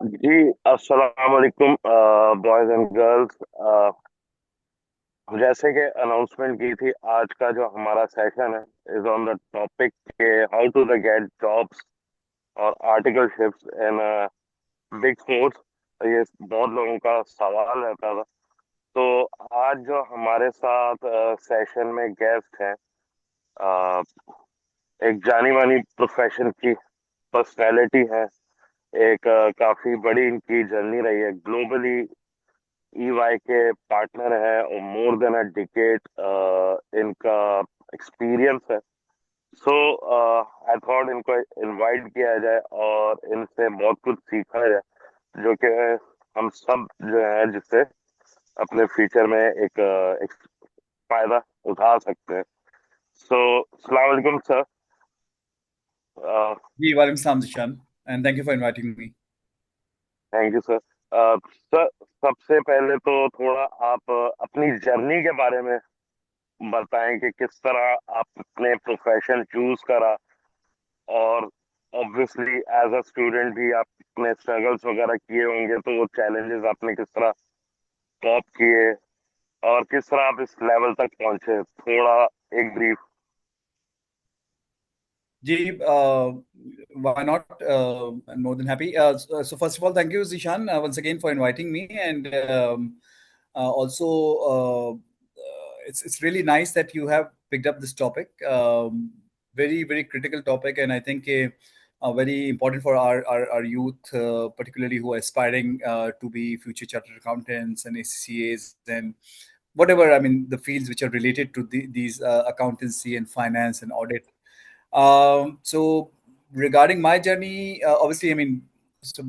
जी, अस्सलाम वालेकुम boys and girls. जैसे कि अनाउंसमेंट की थी, आज का जो हमारा सेशन है इज ऑन द टॉपिक के how to the get jobs और आर्टिकलशिप्स इन बिग फोर्स। ये बहुत लोगों का सवाल रहता था। तो आज जो हमारे साथ सेशन में गेस्ट हैं, अ, एक जानी मानी प्रोफेशन की पर्सनैलिटी है। एक काफी बड़ी इनकी जर्नी रही है ग्लोबली। ईवाई के पार्टनर है और मोर देन अ डिकेड इनका एक्सपीरियंस है। सो आई थॉट इनको इनवाइट किया जाए और इनसे बहुत कुछ सीखा जाए, जो कि हम सब जो है जिससे अपने फ्यूचर में एक फायदा उठा सकते हैं। सो अस्सलाम वालेकुम सर। जी वालेकुम सलाम Zishan and thank you for inviting me. Thank you sir. Sir, सबसे पहले तो थोड़ा आप अपनी जर्नी के बारे में बताएं कि किस तरह आपने प्रोफेशन चूज करा, और ऑब्वियसली एज अ स्टूडेंट भी आपने स्ट्रगल्स वगैरह किए होंगे, तो वो चैलेंजेस आपने किस तरह कॉप किए और किस तरह आप इस लेवल तक पहुंचे, थोड़ा एक ब्रीफ। जी why not? I'm more than happy. So first of all, thank you, Zishan, once again for inviting me, and also it's really nice that you have picked up this topic. Very very critical topic, and I think very important for our youth, particularly who are aspiring to be future chartered accountants and ACCAs and whatever. I mean, the fields which are related to these accountancy and finance and audit. So regarding my journey, obviously, I mean, so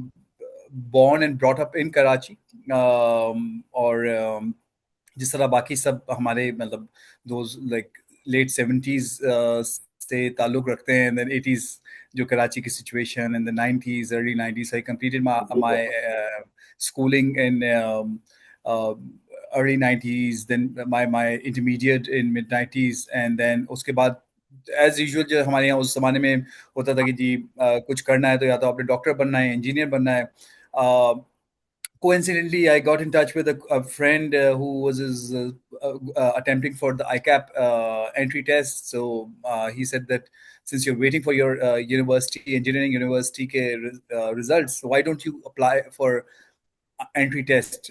born and brought up in Karachi, और जिस तरह बाकी सब हमारे मतलब those like late 70s से ताल्लुक रखते हैं, एंड देन 80s जो कराची की situation, and the 90s early 90s I completed my schooling in early 90s, then my intermediate in mid 90s, and then उसके बाद एज यूजुअल जो हमारे यहाँ उस जमाने में होता था कि जी कुछ करना है तो या तो आपने डॉक्टर बनना है, इंजीनियर बनना है. Coincidentally, I got in touch with a friend who was attempting for the ICAP entry test. So he said that since you're waiting for your university, engineering university results, why don't you apply for entry test?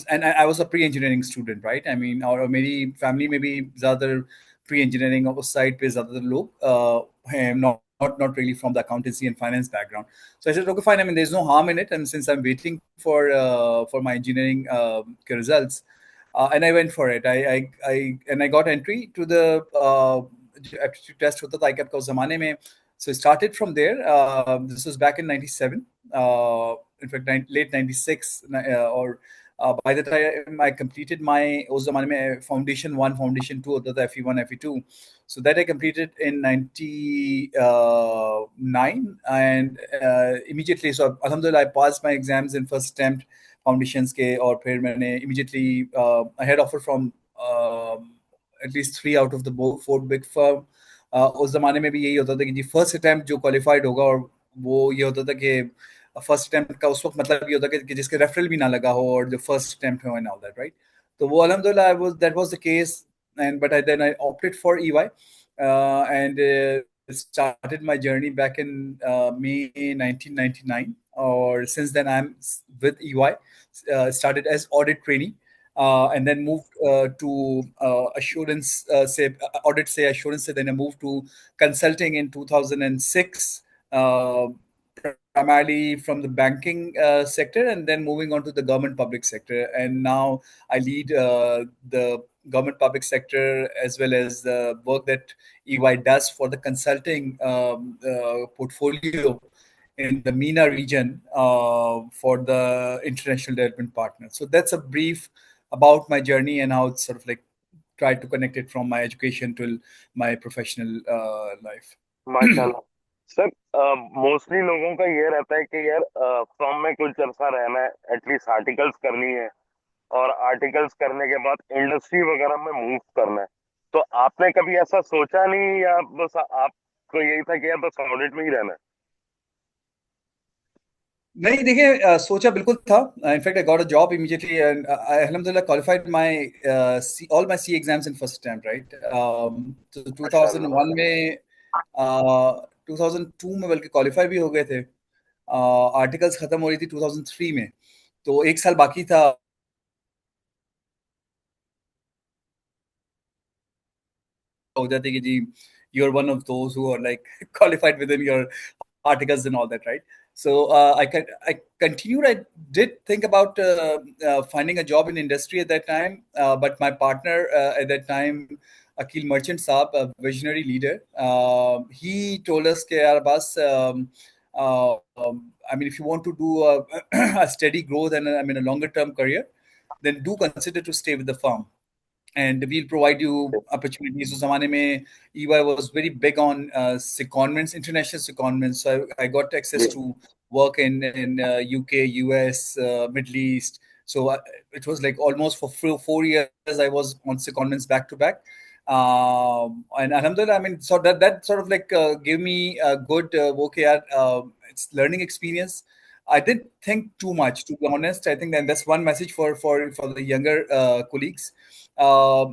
And I was a pre-engineering student, right? I mean, और मेरी family में भी ज़्यादातर pre-engineering उस side पे ज़्यादातर लोग हैं, not really from the accountancy and finance background. So I said, okay, fine. I mean, there's no harm in it, and since I'm waiting for my engineering results, and I went for it. I got entry to the aptitude test होता था ICAP का उस जमाने में. So I started from there. This was back in '97. In fact, late '96, or by the time I completed my उस जमाने में foundation 1, foundation 2 होता था, FE1, FE2. So that I completed in '99, and immediately, so alhamdulillah, I passed my exams in first attempt foundations के, और फिर मैंने immediately I had offer from at least 3 out of the four big firm. उस जमाने में भी यही होता था कि जी फर्स्ट अटेम्प्ट जो क्वालिफाइड होगा, और वो ये होता था कि फर्स्ट अटेम्प्ट का उस वक्त मतलब ये होता कि जिसके रेफरल भी ना लगा हो और जो फर्स्ट अटेम्प्ट हो एंड ऑल दैट, राइट. तो वो अल्हम्दुलिल्लाह was that was the case, and but I then I opted for EY, and started my journey back in May 1999. Or since then I'm with EY. Started as audit trainee, and then moved to assurance, say audit, say assurance, then I moved to consulting in 2006. Uh, Primarily from the banking sector, and then moving on to the government public sector. And now I lead the government public sector, as well as the work that EY does for the consulting portfolio in the MENA region for the international development partner. So that's a brief about my journey and how it's sort of like tried to connect it from my education to my professional life. माशाल्लाह। Sir, mostly लोगों का ये रहता है कि यार firm में कुछ अर्सा रहना है, एटलीस्ट आर्टिकल्स करनी है, और आर्टिकल्स करने के बाद इंडस्ट्री वगैरह में मूव करना है। तो आपने कभी ऐसा सोचा नहीं, या बस आपको यही था कि यार बस ऑडिट में ही रहना है? नहीं देखिए, सोचा बिल्कुल था। In fact I got a job immediately and I अल्हम्दुलिल्लाह qualified my all my C exams in first attempt, right. तो माशाल्लाह। 2001 में 2002 में बल्कि क्वालिफाई भी हो गए थे। आर्टिकल्स खत्म हो रही थी 2003 में, तो एक साल बाकी था। हो जाती कि जी you are one of those who are like qualified within your articles and all that, right? So I continued. I did think about finding a job in industry at that time, but my partner at that time, Akil Merchant Saab, a visionary leader, he told us, "Ke yaar, bas, I mean, if you want to do a steady growth and I mean a longer term career, then do consider to stay with the firm." And we'll provide you opportunities. So zamane mein EY was very big on secondments, international secondments. So I got access जी to work in UK, US, Middle East. So it was like almost for 4 years I was on secondments back to back. And alhamdulillah, I mean, so that sort of like gave me a good okay, it's learning experience. I didn't think too much, to be honest. I think that that's one message for the younger colleagues. um,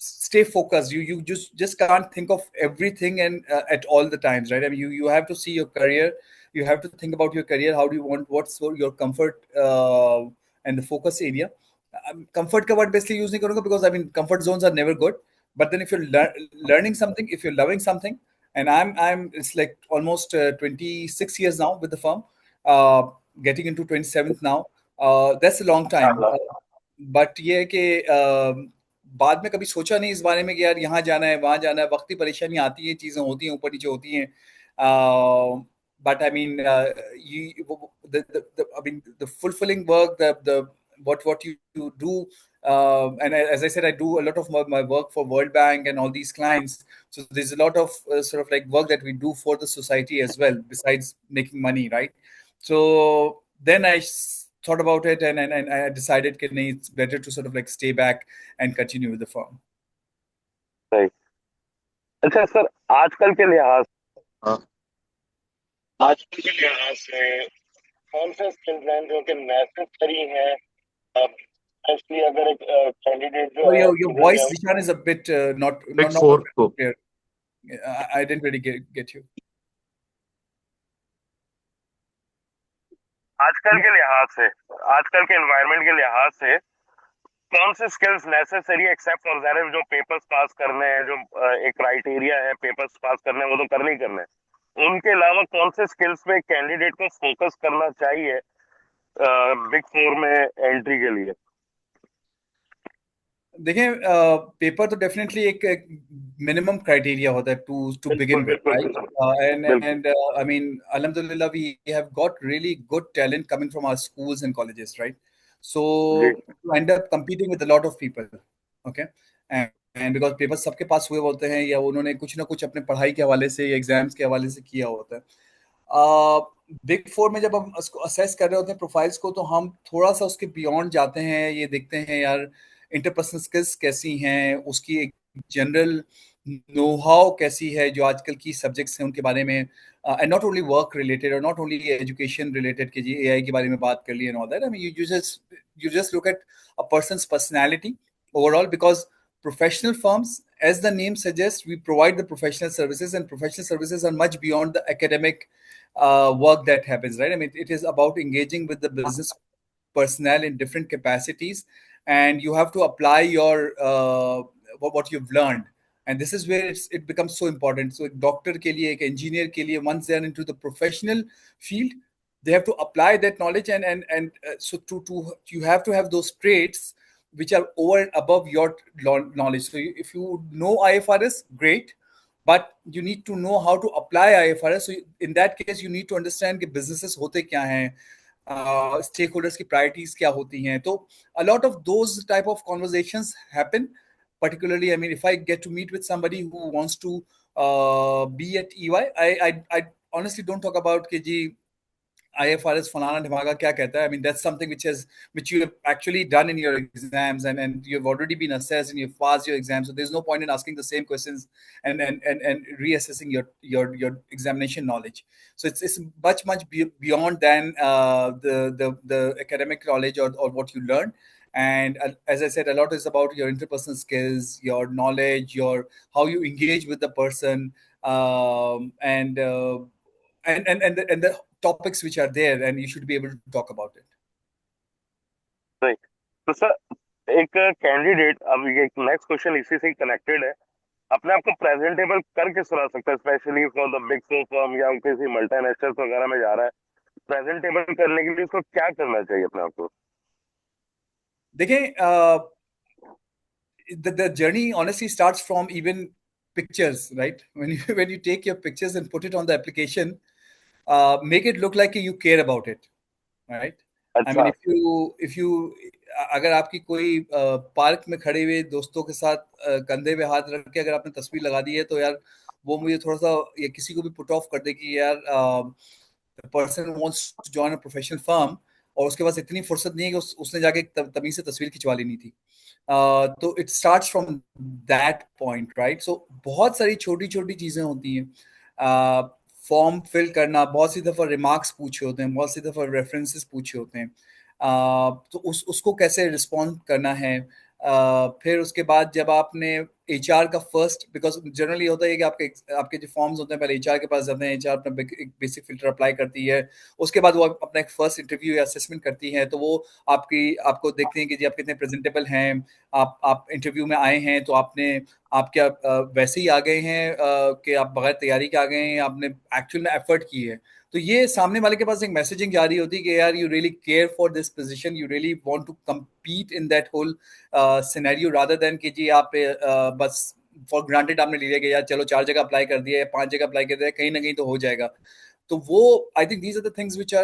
Stay focused. You just can't think of everything and at all the times, right? I mean, you have to see your career. You have to think about your career. How do you want, what's your comfort and the focus area. Comfort का word basically use नहीं करूँगा, because I mean comfort zones are never good. But then if you're learning something, if you're loving something, and I'm it's like almost 26 years now with the firm, uh, getting into 27th now. That's a long time. माशाल्लाह। But ये है कि बाद में कभी सोचा नहीं इस बारे में कि यार यहाँ जाना है, वहाँ जाना है। वक्त की परेशानी आती है, चीज़ें होती हैं, ऊपर नीचे होती हैं। But I mean I mean the fulfilling work, the what you do, and as I said, I do a lot of my work for World Bank and all these clients. So there's a lot of sort of like work that we do for the society as well, besides making money, right? So then thought about it, and I decided that it's better to sort of like stay back and continue with the firm. सही। अच्छा sir, आजकल के लिहाज हाँ, आजकल के लिहाज से कौन से स्किल हैं जो कि नेसेसरी है, स्पेशली अगर एक कैंडिडेट जो So है your जो voice, young. Zishan, is a bit big not four को clear. I didn't really get you. आजकल के लिहाज से, आजकल के एनवायरनमेंट के लिहाज से कौन से skills necessary except for that जो पेपर्स पास करने हैं, जो एक क्राइटेरिया है पेपर्स पास करने हैं, वो तो करने ही करने हैं। उनके अलावा कौन से स्किल्स पे कैंडिडेट को फोकस करना चाहिए बिग फोर में एंट्री के लिए? देखिए, पेपर तो डेफिनेटली एक मिनिमम क्राइटेरिया होता है टू बिल्कुल बिगिन विद, बिल्कुल राइट। बिल्कुल एंड बिल्कुल। And I mean alhamdulillah we have got really good talent coming from our schools and colleges, right? So जी you end up competing with a lot of people, okay? And because paper सबके पास हुए होते हैं, या उन्होंने कुछ ना कुछ अपने पढ़ाई के हवाले से या एग्जाम्स के हवाले से किया होता है। बिग फोर में जब हम उसको असेस कर रहे होते हैं प्रोफाइल्स को, तो हम थोड़ा सा उसके बियॉन्ड जाते हैं, ये देखते हैं यार इंटरपर्सनल स्किल्स कैसी हैं, उसकी एक जनरल नो हाउ कैसी है, जो आजकल की सब्जेक्ट्स हैं उनके बारे में, and not only work related और नॉट ओनली एजुकेशन रिलेटेड कि जी एआई के बारे में बात कर ली and all that. I mean you just look at a person's personality overall, because professional firms, as the name suggests, we provide the professional services, and professional services are much beyond the academic work that happens, right? I mean, it is about engaging with the business personnel in different capacities, and you have to apply your what you've learned. And this is where it becomes so important. So, doctor ke liye, ek engineer ke liye, once they are into the professional field, they have to apply that knowledge, and so to you have to have those traits which are over and above your knowledge. So, if you know IFRS, great, but you need to know how to apply IFRS. So in that case, you need to understand कि businesses होते क्या हैं, stakeholders की priorities क्या होती हैं. तो a lot of those type of conversations happen. Particularly, I mean, if I get to meet with somebody who wants to be at EY, I honestly don't talk about कि जी IFRS फलाना ढिमाका क्या कहता है. I mean, that's something which you have actually done in your exams, and you've already been assessed and you've passed your exams. So there's no point in asking the same questions and reassessing your examination knowledge. So it's much beyond than the academic knowledge or what you learn. And as I said, a lot is about your interpersonal skills, your knowledge, your how you engage with the person, and the topics which are there, and you should be able to talk about it. सही। तो sir एक candidate, अब ये next question इसी से connected है, अपने आप को प्रेजेंटेबल करके सुना सकता है, specially for the big four firm या किसी मल्टीनेशनल वगैरह में जा रहा है, प्रेजेंटेबल करने के लिए उसको क्या करना चाहिए अपने आप को? देखें, the journey honestly starts from even pictures, right? When you take your pictures and put it on the application, make it look like you care about it, right? I mean, अच्छा। if you अगर आपकी कोई park में खड़े हुए दोस्तों के साथ कंधे पे हाथ रख के अगर आपने तस्वीर लगा दी है, तो यार वो मुझे थोड़ा सा या किसी को भी पुट ऑफ कर दे कि यार person wants to join a professional firm, और उसके पास इतनी फुर्सत नहीं है कि उसने जाके तमीज से तस्वीर खिंचवा लेनी थी. तो it starts from that point, right? So बहुत सारी छोटी छोटी चीजें होती हैं. फॉर्म फिल करना, बहुत सी दफा रिमार्क्स पूछे होते हैं, बहुत सी दफा रेफरेंसेस पूछे होते हैं. तो उसको कैसे रिस्पॉन्ड करना है. फिर उसके बाद जब आपने एचआर का फर्स्ट, बिकॉज जनरली होता है कि आपके आपके जो फॉर्म्स होते हैं पहले एचआर के पास जाते हैं, एचआर अपना एक बेसिक फिल्टर अप्लाई करती है, उसके बाद वो अपना एक फर्स्ट इंटरव्यू या असेसमेंट करती है. तो वो आपको देखते हैं कि जी आप कितने प्रेजेंटेबल हैं, आप इंटरव्यू में आए हैं, तो आप क्या वैसे ही आ गए हैं कि आप बगैर तैयारी के आ गए हैं, आपने एक्चुअल में एफर्ट की है. तो ये सामने वाले के पास एक मैसेजिंग जा रही होती है कि यार you really care for this position, you really want to compete in that whole scenario, rather than कि जी आप बस फॉर ग्रांटेड आपने ले लिया कि यार चलो 4 जगह अप्लाई कर दिया है, 5 जगह अप्लाई कर दिया है, कहीं ना कहीं तो हो जाएगा. तो वो I think these are the things which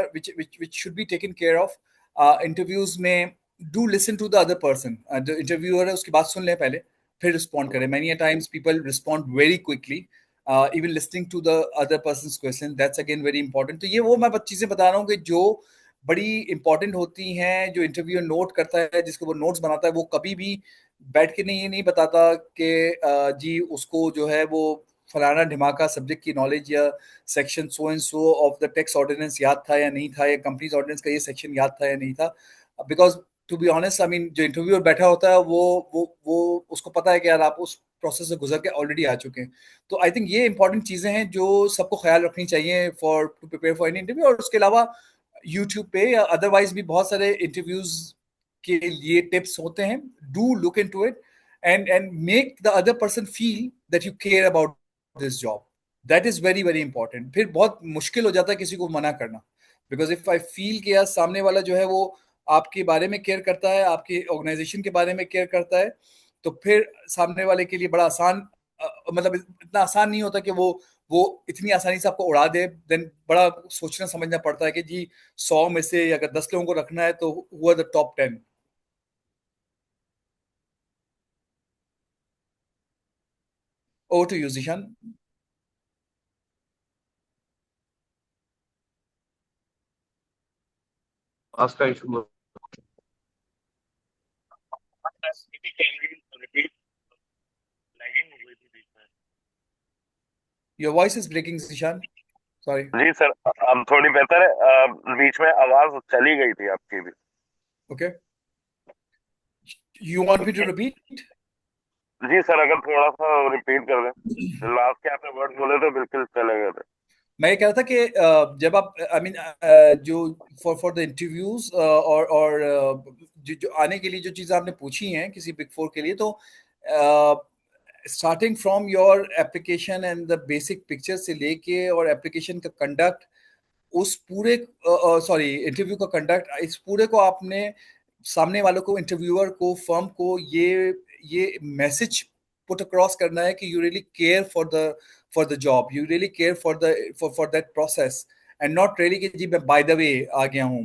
should be taken care of. Interviews में do listen to the other person, जो इंटरव्यूअर है उसकी बात सुन ले पहले, फिर रिस्पॉन्ड करें. Many times people respond very quickly, even listening to the other person's question, that's again very important. तो ये वो मैं चीजें बता रहा हूँ कि जो बड़ी इंपॉर्टेंट होती हैं, जो इंटरव्यूअर नोट करता है, जिसको वो नोट्स बनाता है, वो कभी भी बैठ के नहीं ये नहीं बताता कि जी उसको जो है वो फलाना ढिमाका सब्जेक्ट की नॉलेज या section so and so of the tax ordinance याद था या नहीं था, या कंपनीज ऑर्डिनेंस का ये सेक्शन याद था या नहीं था. Because to be honest, I mean जो इंटरव्यूअर बैठा होता है वो उसको पता है कि यार आप उस प्रोसेस से गुजर के ऑलरेडी आ चुके हैं. तो आई थिंक ये इंपॉर्टेंट चीजें हैं जो सबको ख्याल रखनी चाहिए for to prepare for any interview. और उसके अलावा यूट्यूब पे या अदरवाइज भी बहुत सारे इंटरव्यूज के लिए टिप्स होते हैं. Do look into it and make the other person feel that you care about this job. That is very very important. फिर बहुत मुश्किल हो जाता है किसी को मना करना, बिकॉज इफ आई फील कि यार सामने वाला जो है वो आपके बारे में केयर करता है, आपके ऑर्गेनाइजेशन के बारे में केयर करता है, तो फिर सामने वाले के लिए बड़ा आसान, मतलब इतना आसान नहीं होता कि वो इतनी आसानी से आपको उड़ा दे. देन बड़ा सोचना समझना पड़ता है कि जी 100 में से अगर 10 लोगों को रखना है तो हुआ the top 10. Over to you, Zishan. आज का इशू रिपीट, लैगिंग हो गई थी बीच में। Your voice is breaking, Zishan. Sorry. जी सर, अब थोड़ी बेहतर है। बीच में आवाज चली गई थी आपकी भी। Okay. You want me to repeat? जी सर, अगर थोड़ा सा रिपीट कर दें, लास्ट के आपने वर्ड बोले तो बिल्कुल चले गए थे। मैं ये कह रहा था कि जब आप आई मीन जो फॉर द इंटरव्यूज और जो आने के लिए जो चीज़ें आपने पूछी हैं किसी बिग फोर के लिए, तो starting from your application and the basic picture से लेके और एप्लीकेशन का कंडक्ट, उस पूरे सॉरी इंटरव्यू का कंडक्ट, इस पूरे को आपने सामने वालों को, इंटरव्यूअर को, फर्म को ये मैसेज पुट अक्रॉस करना है कि you really care for the job, you really care for that process, and not really कि जी मैं बाय द वे आ गया हूँ.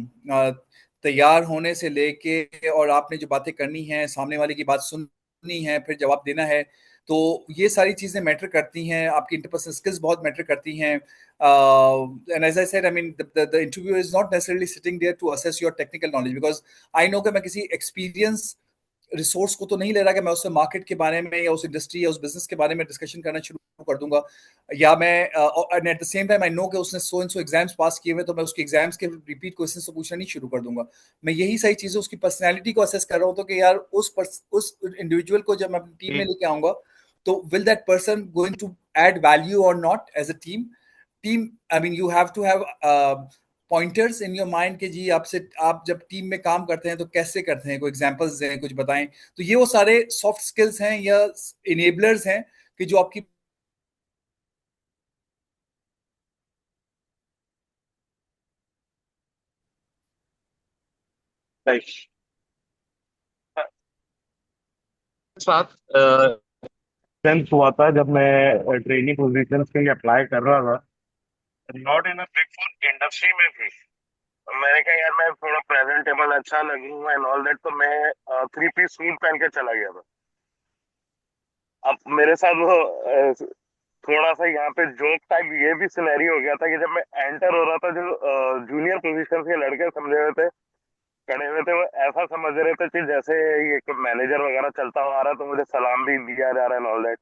तैयार होने से लेके और आपने जो बातें करनी है, सामने वाले की बात सुननी है, फिर जवाब देना है, तो ये सारी चीजें मैटर करती हैं, आपकी इंटरपर्सनल स्किल्स बहुत मैटर करती हैं। And as I said, I mean the interview is not necessarily sitting there to assess your technical knowledge, because I know कि मैं किसी एक्सपीरियंस रिसोर्स को तो नहीं ले रहा कि मैं उससे मार्केट के बारे में या उस इंडस्ट्री या उस बिजनेस के बारे में डिस्कशन करना शुरू कर दूंगा, या मैं and at the same time I know कि उसने सो एंड सो एग्जाम्स पास किए हुए, तो मैं उसके एग्जाम्स के रिपीट क्वेश्चन से पूछना नहीं शुरू कर दूंगा। मैं यही सारी चीजें उसकी पर्सनैलिटी को असेस कर रहा हूँ, तो कि यार उस इंडिविजुअल को जब मैं अपनी टीम में लेके आऊंगा, तो will that person going to add value और not as a team. I mean you have to have pointers in your mind के जी, आपसे आप जब टीम में काम करते हैं तो कैसे करते हैं, कोई एग्जांपल्स दें, कुछ बताएं। तो ये वो सारे सॉफ्ट स्किल्स हैं या इनेबलर्स हैं कि जो आपकी राइट। साथ सेंस हुआ था जब मैं ट्रेनिंग पोजीशन के लिए अप्लाई कर रहा था, not in a big four industry में भी। मैंने कहा यार मैं थोड़ा प्रेजेंटेबल अच्छा लगूंगा एंड ऑल दैट, तो मैं थ्री पीस सूट पहन के चला गया था। अब मेरे साथ वो थोड़ा सा यहाँ पे जोक टाइप ये भी सिनेरियो हो गया था कि जब मैं एंटर हो रहा था, जो जूनियर पोजीशन के लड़के समझे हुए थे, खड़े हुए थे, वो ऐसा समझ रहे थे कि जैसे ये मैनेजर वगैरह चलता हुआ आ रहा है, तो मुझे सलाम भी दिया जा रहा है एंड ऑल दैट।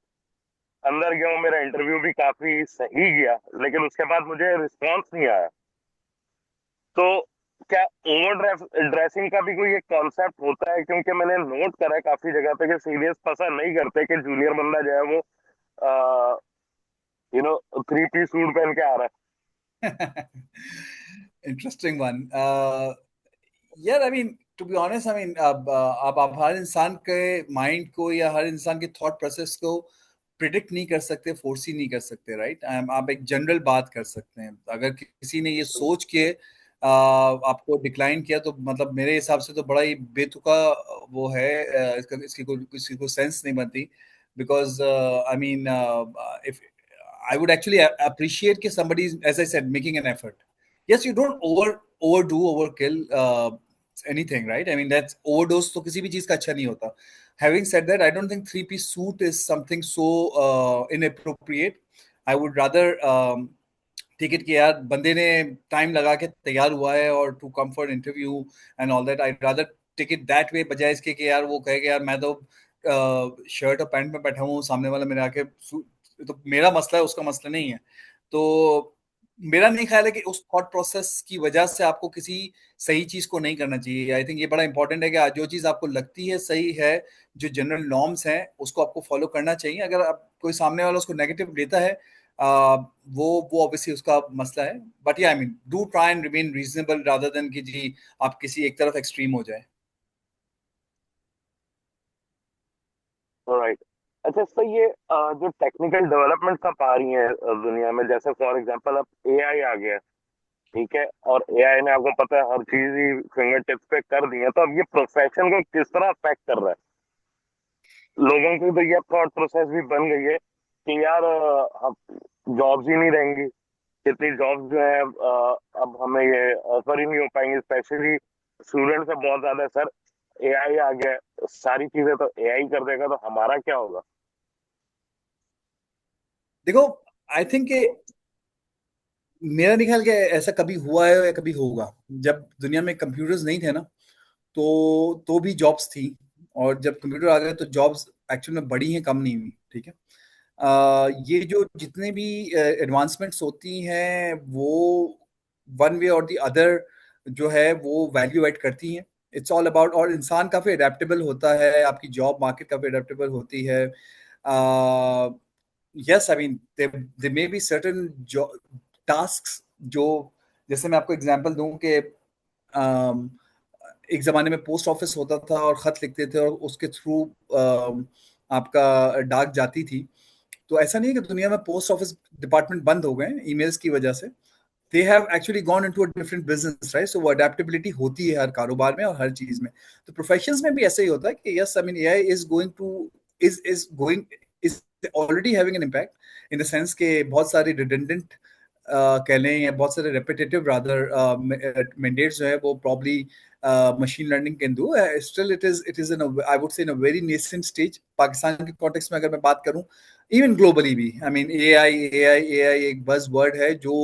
अंदर गया हूँ, मेरा इंटरव्यू भी काफी सही गया, लेकिन उसके बाद मुझे रिस्पॉन्स नहीं आया। तो क्या ओवर ड्रेसिंग का भी कोई एक कॉन्सेप्ट होता है? क्योंकि मैंने नोट करा है काफी जगह पे कि सीनियर्स पसंद नहीं करते कि जूनियर बंदा जो है वो you know three piece suit पहन के आ रहा इंटरेस्टिंग वन। यार I mean to be honest, I mean अब आप हर इंसान के माइंड को या हर इंसान के थॉट प्रोसेस को प्रिडिक्ट नहीं कर सकते, फोर्स ही नहीं कर सकते, राइट? आप एक जनरल बात कर सकते हैं। अगर किसी ने ये सोच के आपको डिक्लाइन किया, तो मतलब मेरे हिसाब से तो बड़ा ही बेतुका वो है। इसका इसकी कोई किसी को सेंस नहीं बनती, because I mean if I would actually appreciate कि somebody is, as I said, making an effort. Yes, you don't overdo, overkill anything, right? I mean, that's overdose तो किसी भी चीज का अच्छा नहीं होता. Having said that, I don't think three-piece suit is something so inappropriate. I would rather ticket के यार बंदे ने टाइम लगा के तैयार हुआ है और to come for interview and all that, I rather take it that way, बजाय इसके कि यार वो कहे कि यार मैं तो शर्ट और पैंट में बैठा हूँ, सामने वाला मेरे आके तो मेरा मसला है, उसका मसला नहीं है। तो मेरा नहीं ख्याल है कि उस थॉट प्रोसेस की वजह से आपको किसी सही चीज को नहीं करना चाहिए। आई थिंक ये बड़ा इंपॉर्टेंट है कि आज जो चीज आपको लगती है सही है, जो जनरल नॉर्म्स हैं, उसको आपको फॉलो करना चाहिए। अगर आप कोई सामने वाला उसको नेगेटिव लेता है, वो ऑब्वियसली उसका मसला है। बट या I mean do try and remain reasonable rather than कि जी आप किसी एक तरफ एक्सट्रीम हो जाए। है। राइट। अच्छा सर, ये जो टेक्निकल डेवलपमेंट्स आप आ रही हैं दुनिया में, जैसे फॉर एग्जांपल अब एआई आ गया है, ठीक है, और एआई ने आपको पता है हर चीज ही फिंगर टिप्स पे कर दी है, तो अब ये प्रोफेशन को किस तरह अफेक्ट कर रहा है? लोगों की तो ये थॉट प्रोसेस भी बन गई है कि यार अब जॉब्स ही नहीं रहेंगी। कितनी जॉब्स जो है अब हमें ये ऑफर ही नहीं हो पाएंगी, स्पेशली स्टूडेंट से बहुत ज्यादा। सर एआई आ गया, सारी चीजें तो एआई कर देगा, तो हमारा क्या होगा? देखो, आई थिंक मेरा नहीं ख्याल कि ऐसा कभी हुआ है या कभी होगा। जब दुनिया में कंप्यूटर्स नहीं थे ना, तो भी जॉब्स थी, और जब कंप्यूटर आ गए तो जॉब्स एक्चुअल में बढ़ी हैं, कम नहीं हुई। ठीक है। ये जो जितने भी एडवांसमेंट्स होती हैं, वो वन वे और द अदर जो है वो वैल्यू ऐड करती हैं। इट्स ऑल अबाउट, और इंसान काफी अडेप्टेबल होता है, आपकी जॉब मार्केट काफी अडेप्टेबल होती है। Yes, I mean they may be certain task जो, जैसे मैं आपको एग्जांपल दूं कि एक जमाने में पोस्ट ऑफिस होता था और खत लिखते थे और उसके थ्रू आपका डाक जाती थी। तो ऐसा नहीं है कि दुनिया में पोस्ट ऑफिस डिपार्टमेंट बंद हो गए ईमेल्स की वजह से। They have actually gone into a different business, right? So वो अडेप्टेबिलिटी होती है हर कारोबार में और हर चीज में। तो प्रोफेशंस में भी ऐसे ही होता है कि yes, I mean AI is going is already having an impact, in the sense के बहुत सारी रिडंडेंट कह लें, या बहुत सारे रेपिटेटिव रादर मैंडेट्स जो है वो probably machine learning can do. Still, it is in a, I would say, in a very nascent stage. Pakistan के context में अगर मैं बात करूं, even globally भी, I mean AI एक buzzword है जो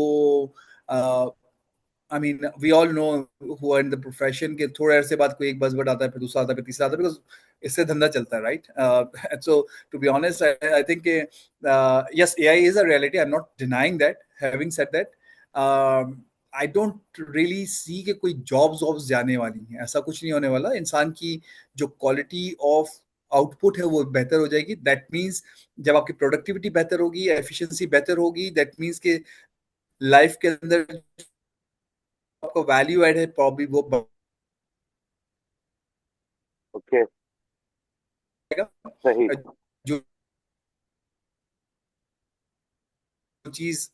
I mean, we all know who are in the profession कि थोड़े अरसे बाद कोई एक buzzword आता है, फिर दूसरा आता है, फिर तीसरा आता है, because इससे धंधा चलता है, right? So to be honest, I think yes, AI is a reality. I'm not denying that. Having said that, I don't really see कि कोई jobs जाने वाली हैं. ऐसा कुछ नहीं होने वाला. इंसान की जो quality of आउटपुट है वो बेहतर हो जाएगी. दैट मीन्स जब आपकी प्रोडक्टिविटी बेहतर होगी, एफिशिएंसी बेहतर होगी, दैट मीन्स के लाइफ के अंदर आपको वैल्यू ऐड है प्रॉब्ली वो ओके, बढ़ेगा. सही. जो चीज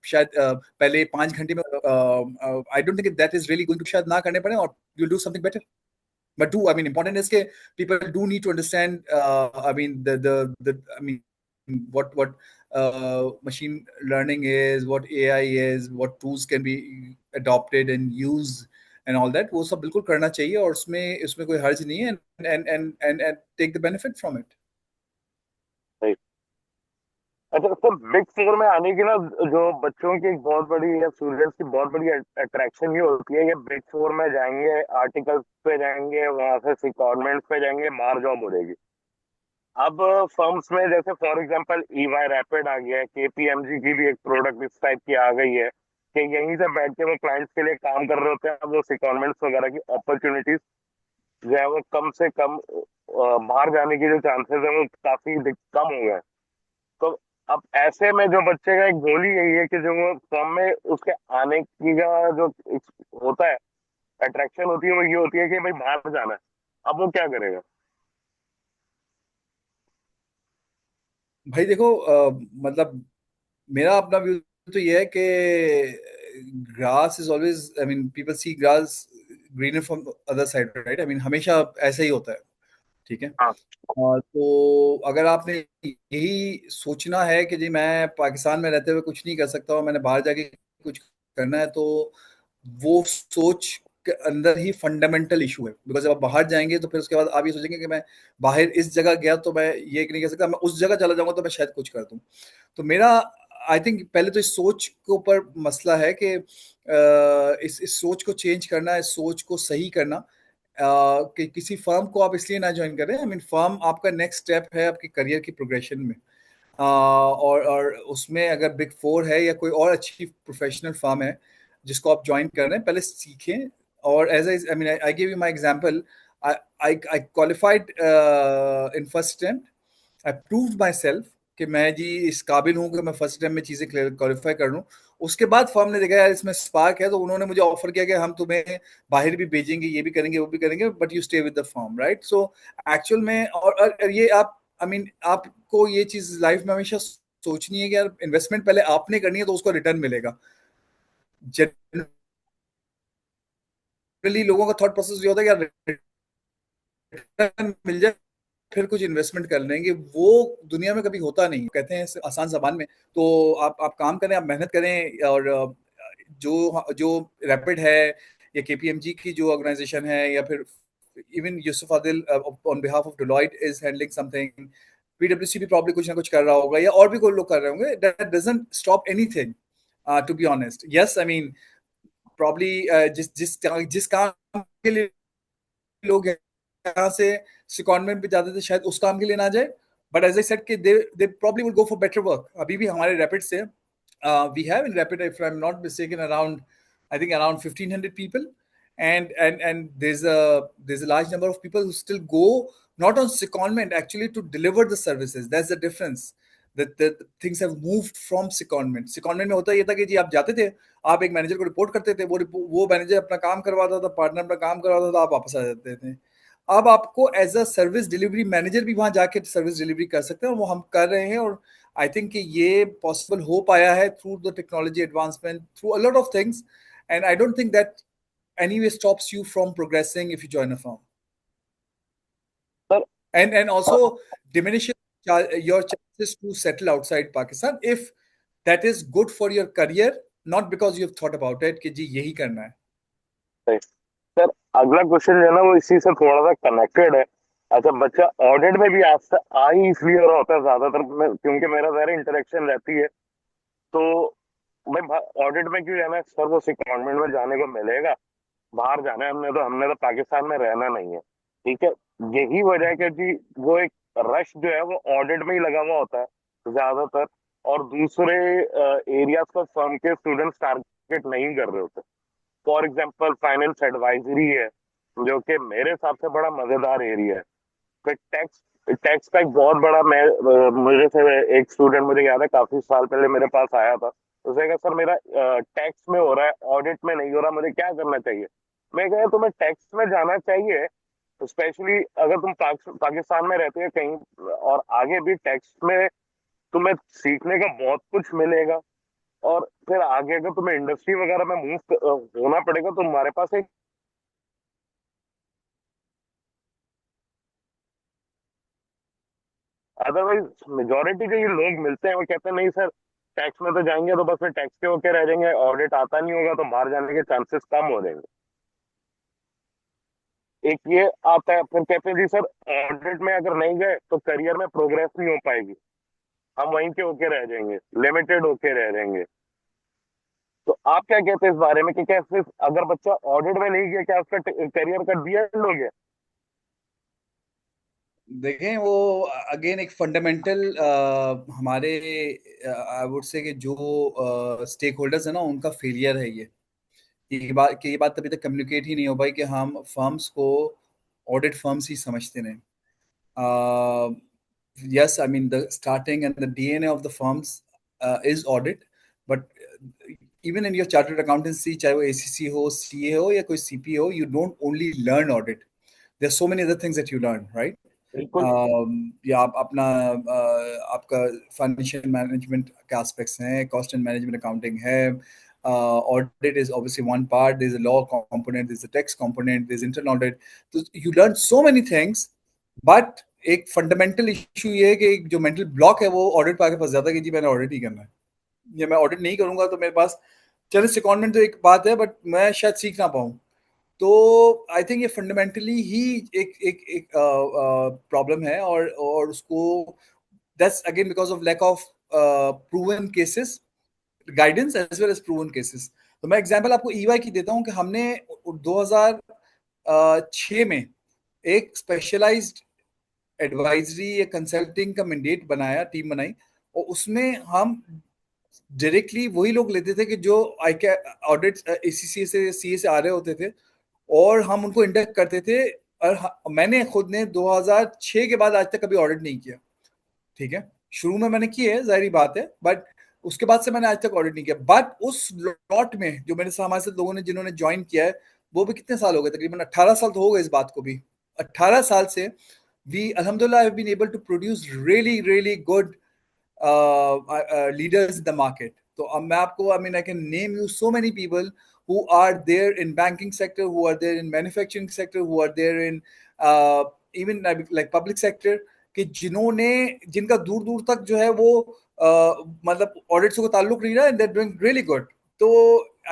शायद पहले 5 घंटे में I don't think that is really going to शायद ना करने पड़े और you do something better. But do I mean important is that people do need to understand. I mean the I mean what machine learning is, what AI is, what tools can be adopted and used and all that. वो सब बिल्कुल करना चाहिए और उसमें उसमें कोई हर्ज नहीं है. And take the benefit from it. सही. अच्छा सर, बिग फोर में आने की ना, जो बच्चों की एक बहुत बड़ी या स्टूडेंट्स की बहुत बड़ी अट्रैक्शन ये होती है कि बिग फोर में जाएंगे, आर्टिकल्स पे जाएंगे, वहां से सिक्योरमेंट्स पे जाएंगे, बाहर जॉब हो जाएगी. अब फर्म्स में जैसे फॉर एग्जांपल ईवाई रैपिड आ गया है, केपीएमजी की भी एक प्रोडक्ट इस टाइप की आ गई है कि यहीं से बैठ के वो क्लाइंट्स के लिए काम कर रहे होते हैं. अब वो सिक्योरमेंट्स वगैरह की अपॉर्चुनिटीज जो है वो कम से कम, बाहर जाने की जो चांसेस है वो काफी कम हो गए हैं. तो अब ऐसे में जो बच्चे का एक गोल ही यही है कि जो वो फॉर्म में उसके आने की का जो होता है, अट्रैक्शन होती है, वो ये होती है कि भाई बाहर जाना है. अब वो क्या करेगा? भाई देखो मतलब मेरा अपना व्यू तो ये है कि grass is always, I mean people sea grass greener from other side, right? I mean हमेशा ऐसा ही होता है. ठीक है. हाँ. तो अगर आपने यही सोचना है कि जी मैं पाकिस्तान में रहते हुए कुछ नहीं कर सकता और मैंने बाहर जाके कुछ करना है, तो वो सोच के अंदर ही फंडामेंटल इशू है. बिकॉज जब आप बाहर जाएंगे तो फिर उसके बाद आप ये सोचेंगे कि मैं बाहर इस जगह गया तो मैं ये नहीं कर सकता, मैं उस जगह चला जाऊंगा तो मैं शायद कुछ कर दूं. तो मेरा आई थिंक पहले तो इस सोच के ऊपर मसला है कि इस सोच को चेंज करना, इस सोच को सही करना. कि किसी फर्म को आप इसलिए ना ज्वाइन करें, आई मीन फर्म आपका नेक्स्ट स्टेप है आपकी करियर की प्रोग्रेशन में. और उसमें अगर बिग फोर है या कोई और अच्छी प्रोफेशनल फर्म है जिसको आप ज्वाइन कर रहे हैं, पहले सीखें. और as I mean I give you my example. I I qualified in first attempt. I prove myself कि मैं जी इस काबिल हूँ कि मैं फर्स्ट टाइम में चीज़ें क्वालिफाई कर लूँ. उसके बाद फर्म ने देखा यार इसमें स्पार्क है, तो उन्होंने मुझे ऑफर किया कि हम तुम्हें बाहर भी भेजेंगे, ये भी करेंगे, वो भी करेंगे, but you stay with the firm, right? So actual में और ये आप आई मीन आपको ये चीज़ लाइफ में हमेशा सोचनी है कि यार इन्वेस्टमेंट पहले आपने करनी है तो उसको रिटर्न मिलेगा. जनरली लोगों का थॉट प्रोसेस ये होता है कि यार रिटर्न मिल जाए फिर कुछ इन्वेस्टमेंट कर लेंगे. वो दुनिया में कभी होता नहीं. कहते हैं आसान जबान में, तो आप काम करें, आप मेहनत करें. और जो जो रैपिड है या केपीएमजी की जो ऑर्गेनाइजेशन है, या फिर even Yusuf Adil on behalf of Deloitte is handling something, पीडब्ल्यूसी भी प्रॉब्ली कुछ ना कुछ कर रहा होगा या और भी कोई लोग कर रहे होंगे. That doesn't stop anything, to be honest. Yes, I mean probably जिस जिस जिस काम के लिए लोग यहाँ से सिकॉन्वेंट पे जाते थे शायद उस काम के लिए ना जाए. बट एज आई सेड कि they probably will go for better work. अभी भी हमारे रैपिड से we have in Rapid, if I am not mistaken, around I think around 1500 people. And there's a large number of people who still go not on secondment actually to deliver the services. That's the difference. That things have moved from secondment. Secondment में होता ये था कि जी आप जाते थे, आप एक मैनेजर को रिपोर्ट करते थे, वो मैनेजर अपना काम करवाता था, पार्टनर अपना काम करवाता था, आप वापस आ जाते थे. अब आपको as a service delivery manager भी वहां जाके सर्विस डिलीवरी कर सकते हैं, वो हम कर रहे हैं. और आई थिंक कि ये पॉसिबल हो पाया है through the technology advancement, through a lot of things. And I don't think that anyway stops you from progressing if you join a firm. Sir. And also diminishes your chances to settle outside Pakistan if that is good for your career, not because you've thought about it कि जी यही करना है. Sir अगला question जो है ना वो इसी से थोड़ा सा कनेक्टेड है। अच्छा, बच्चा ऑडिट में भी आज आ ही इसलिए रहा होता है ज्यादातर क्योंकि मेरा ज्यादा इंटरेक्शन रहती है। तो भाई ऑडिट में क्यों जाना है सर, वो सिक्योरमेंट में जाने को मिलेगा। बाहर जाना है, हमने तो पाकिस्तान में रहना नहीं है। ठीक है। यही वजह है कि वो एक रश जो है वो ऑडिट में ही लगा हुआ होता है ज्यादातर। और दूसरे एरियाज को फर्म के स्टूडेंट्स टारगेट नहीं कर रहे होते। फॉर एग्जाम्पल फाइनेंस एडवाइजरी है, जो कि मेरे हिसाब से बड़ा मजेदार एरिया है। फिर टैक्स, टैक्स का एक बहुत बड़ा, मुझे से एक स्टूडेंट मुझे याद है काफी साल पहले मेरे पास आया था। उसने कहा सर मेरा टैक्स में हो रहा है, ऑडिट में नहीं हो रहा, मुझे क्या करना चाहिए। मैं कहा तुम्हें टैक्स में जाना चाहिए, स्पेशली अगर तुम पाकिस्तान में रहते हो कहीं, और आगे भी टैक्स में तुम्हें सीखने का बहुत कुछ मिलेगा। और फिर आगे अगर तुम्हें इंडस्ट्री वगैरह में मूव होना पड़ेगा तो तुम्हारे पास एक, अदरवाइज मेजोरिटी जो ये लोग मिलते हैं वो कहते हैं नहीं सर, टैक्स में तो जाएंगे तो बस फिर टैक्स के होके रह जाएंगे, ऑडिट आता नहीं होगा तो बाहर जाने के चांसेस कम हो जाएंगे। एक ये आता है, फिर कहते हैं जी सर ऑडिट में अगर नहीं गए तो करियर में प्रोग्रेस नहीं हो पाएगी, हम वहीं के होके रह जाएंगे, लिमिटेड होके रह जाएंगे। तो आप क्या कहते हैं इस बारे में कि क्या सिर्फ अगर बच्चा ऑडिट में नहीं गया क्या उसका करियर का डी एंड हो गया? देखें वो अगेन एक फंडामेंटल हमारे आई वुड से कि जो स्टेक होल्डर्स है ना उनका फेलियर है ये बात तभी तक कम्युनिकेट ही नहीं हो पाई कि हम फर्म्स को ऑडिट फर्म्स ही समझते रहे। Yes, I mean the starting and the DNA of the firms is audit, but even in your chartered accountancy, चाहे वो ACC हो, CA हो या कोई CP हो, you don't only learn audit. There's so many other things that you learn, right? बिल्कुल। या आप अपना आपका फाइनेंशियल मैनेजमेंट के एस्पेक्ट्स हैं, कॉस्ट एंड मैनेजमेंट अकाउंटिंग है, audit is obviously one part, there's a law component, there's a tax component, there's internal audit. So you learn so many things, but एक fundamental issue ये है कि एक जो mental block है वो audit पे आके फंस जाता है कि जी मैंने ऑडिट ही करना है, या मैं ऑडिट नहीं करूंगा तो मेरे पास चलो सेकंडमेंट तो एक बात है बट मैं शायद सीख ना पाऊँ। तो आई थिंक ये फंडामेंटली ही एक एक एक प्रॉब्लम है, और उसको that's again because of lack of proven cases, guidance as well as proven cases. तो मैं एग्जांपल आपको ईवाई की देता हूं कि हमने 2006 में एक स्पेशलाइज्ड एडवाइजरी या कंसल्टिंग का मैंडेट बनाया, टीम बनाई, और उसमें हम डायरेक्टली वही लोग लेते थे कि जो आई के ऑडिट एसीसी से सीए से आ रहे होते थे, और हम उनको इंडक्ट करते थे। और मैंने खुद ने 2006 के बाद आज तक कभी ऑडिट नहीं किया। ठीक है, शुरू में मैंने की है, जाहिर बात है, बट उसके बाद से मैंने आज तक ऑडिट नहीं किया। बट उस लॉट में जो मेरे साथ हमारे साथ लोगों ने जिन्होंने ज्वाइन किया है, वो भी कितने साल हो गए, तकरीबन 18 साल तो हो गए इस बात को भी। 18 साल से we alhamdulillah have been able to produce really good leaders in the market. तो अब मैं आपको, I mean I can name you so many people who are there in banking sector, who are there in manufacturing sector, who are there in even like public sector, कि जिन्होंने जिनका दूर दूर तक जो है वो मतलब ऑडिट से कोई ताल्लुक नहीं रहा, and they doing really good. तो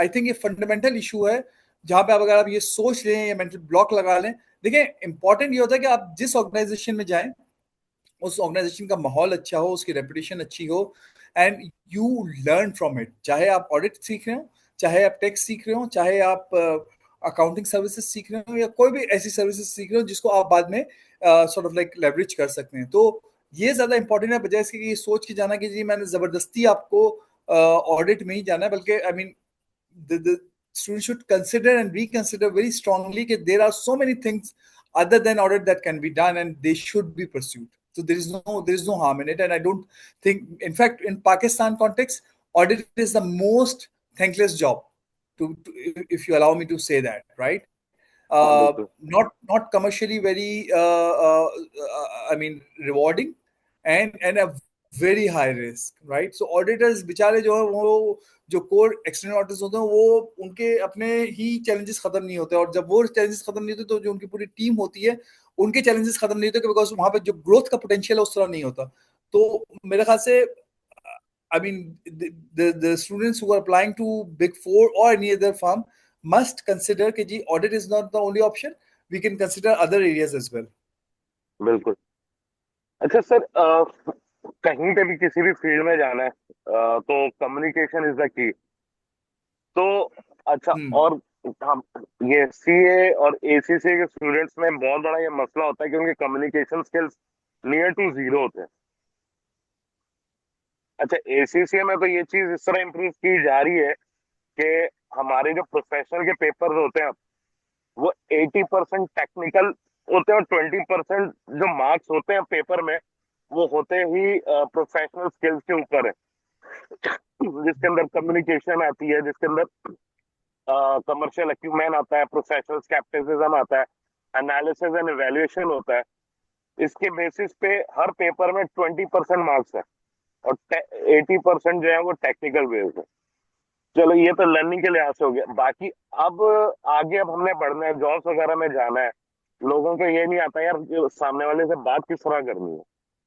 आई थिंक ये फंडामेंटल इशू है जहां पे आप अगर आप ये सोच लें या मेंटल ब्लॉक लगा लें। देखिए इंपॉर्टेंट ये होता है कि आप जिस ऑर्गेनाइजेशन में जाएं उस ऑर्गेनाइजेशन का माहौल अच्छा हो, उसकी रेपुटेशन अच्छी हो, and you learn from it. चाहे आप ऑडिट सीख रहे हो, चाहे आप टैक्स सीख रहे हो, चाहे आप अकाउंटिंग सर्विसेज सीख रहे हो, या कोई भी ऐसी सर्विसेज सीख रहे हो जिसको आप बाद में सॉर्ट ऑफ लाइक लेवरेज कर सकते हैं। तो ये ज्यादा इंपॉर्टेंट है बजाय इसके कि ये सोच के जाना कि जी मैंने जबरदस्ती आपको ऑडिट में ही जाना है। बल्कि I mean the students should consider and reconsider very strongly that there are so many things other than audit that can be done, and they should be pursued. So there is no harm in it, and I don't think, in fact, in Pakistan context, audit is the most thankless job. If you allow me to say that, right? हाँ बिल्कुल। Not commercially very I mean rewarding, and a very high risk, right? So auditors बेचारे जो है वो जो core external auditors होते हैं वो उनके अपने ही चैलेंजेस खत्म नहीं होते, और जब वो चैलेंजेस खत्म नहीं होते तो जो उनकी पूरी टीम होती है उनके चैलेंजेस खत्म नहीं होते, बिकॉज वहां पे जो ग्रोथ का पोटेंशियल है उस तरह नहीं होता। तो मेरे ख्याल से I mean, the students who are applying to Big Four or any other firm, must consider कि जी audit is not the only option, we can consider other areas as well. बिल्कुल। अच्छा सर, कहीं पे भी किसी भी फील्ड में जाना है तो कम्युनिकेशन इज द की। तो अच्छा, हम्म और हम ये सीए और एसीसी के स्टूडेंट्स में बहुत बड़ा ये मसला होता है कि उनके communication skills near to zero होते हैं। अच्छा, एसीसी में तो ये चीज इस तरह इम्प्रूव की जा रही है कि हमारे जो प्रोफेशनल के पेपर्स होते हैं वो 80% टेक्निकल होते हैं और 20% जो मार्क्स होते हैं पेपर में वो होते ही प्रोफेशनल स्किल्स के ऊपर है, जिसके अंदर कम्युनिकेशन आती है, जिसके अंदर कमर्शियल अक्यूमेन आता है, प्रोफेशनल स्केप्टिसिज्म आता है, एनालिसिस एंड इवेल्युएशन होता है। इसके बेसिस पे हर पेपर में 20% मार्क्स है और 80% जो है वो टेक्निकल बेस्ड है। चलो ये तो लर्निंग के लिहाज से हो गया। बाकी अब आगे अब हमने बढ़ना है, जॉब्स वगैरह में जाना है, लोगों को ये नहीं आता यार ये सामने वाले से बात किस तरह करनी है,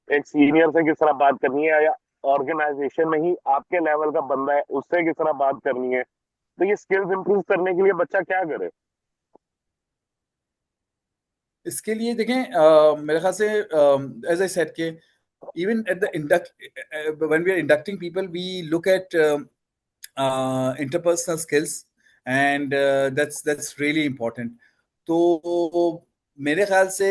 एक सीनियर से किस तरह बात करनी है, या ऑर्गेनाइजेशन में ही आपके लेवल का बंदा है उससे किस तरह बात करनी है। तो ये स्किल्स इंप्रूव करने के लिए बच्चा क्या करे? इसके लिए देखें मेरे ख्याल से एज आई सेड के even at the induct when we are inducting people we look at interpersonal skills and that's really important. तो मेरे ख्याल से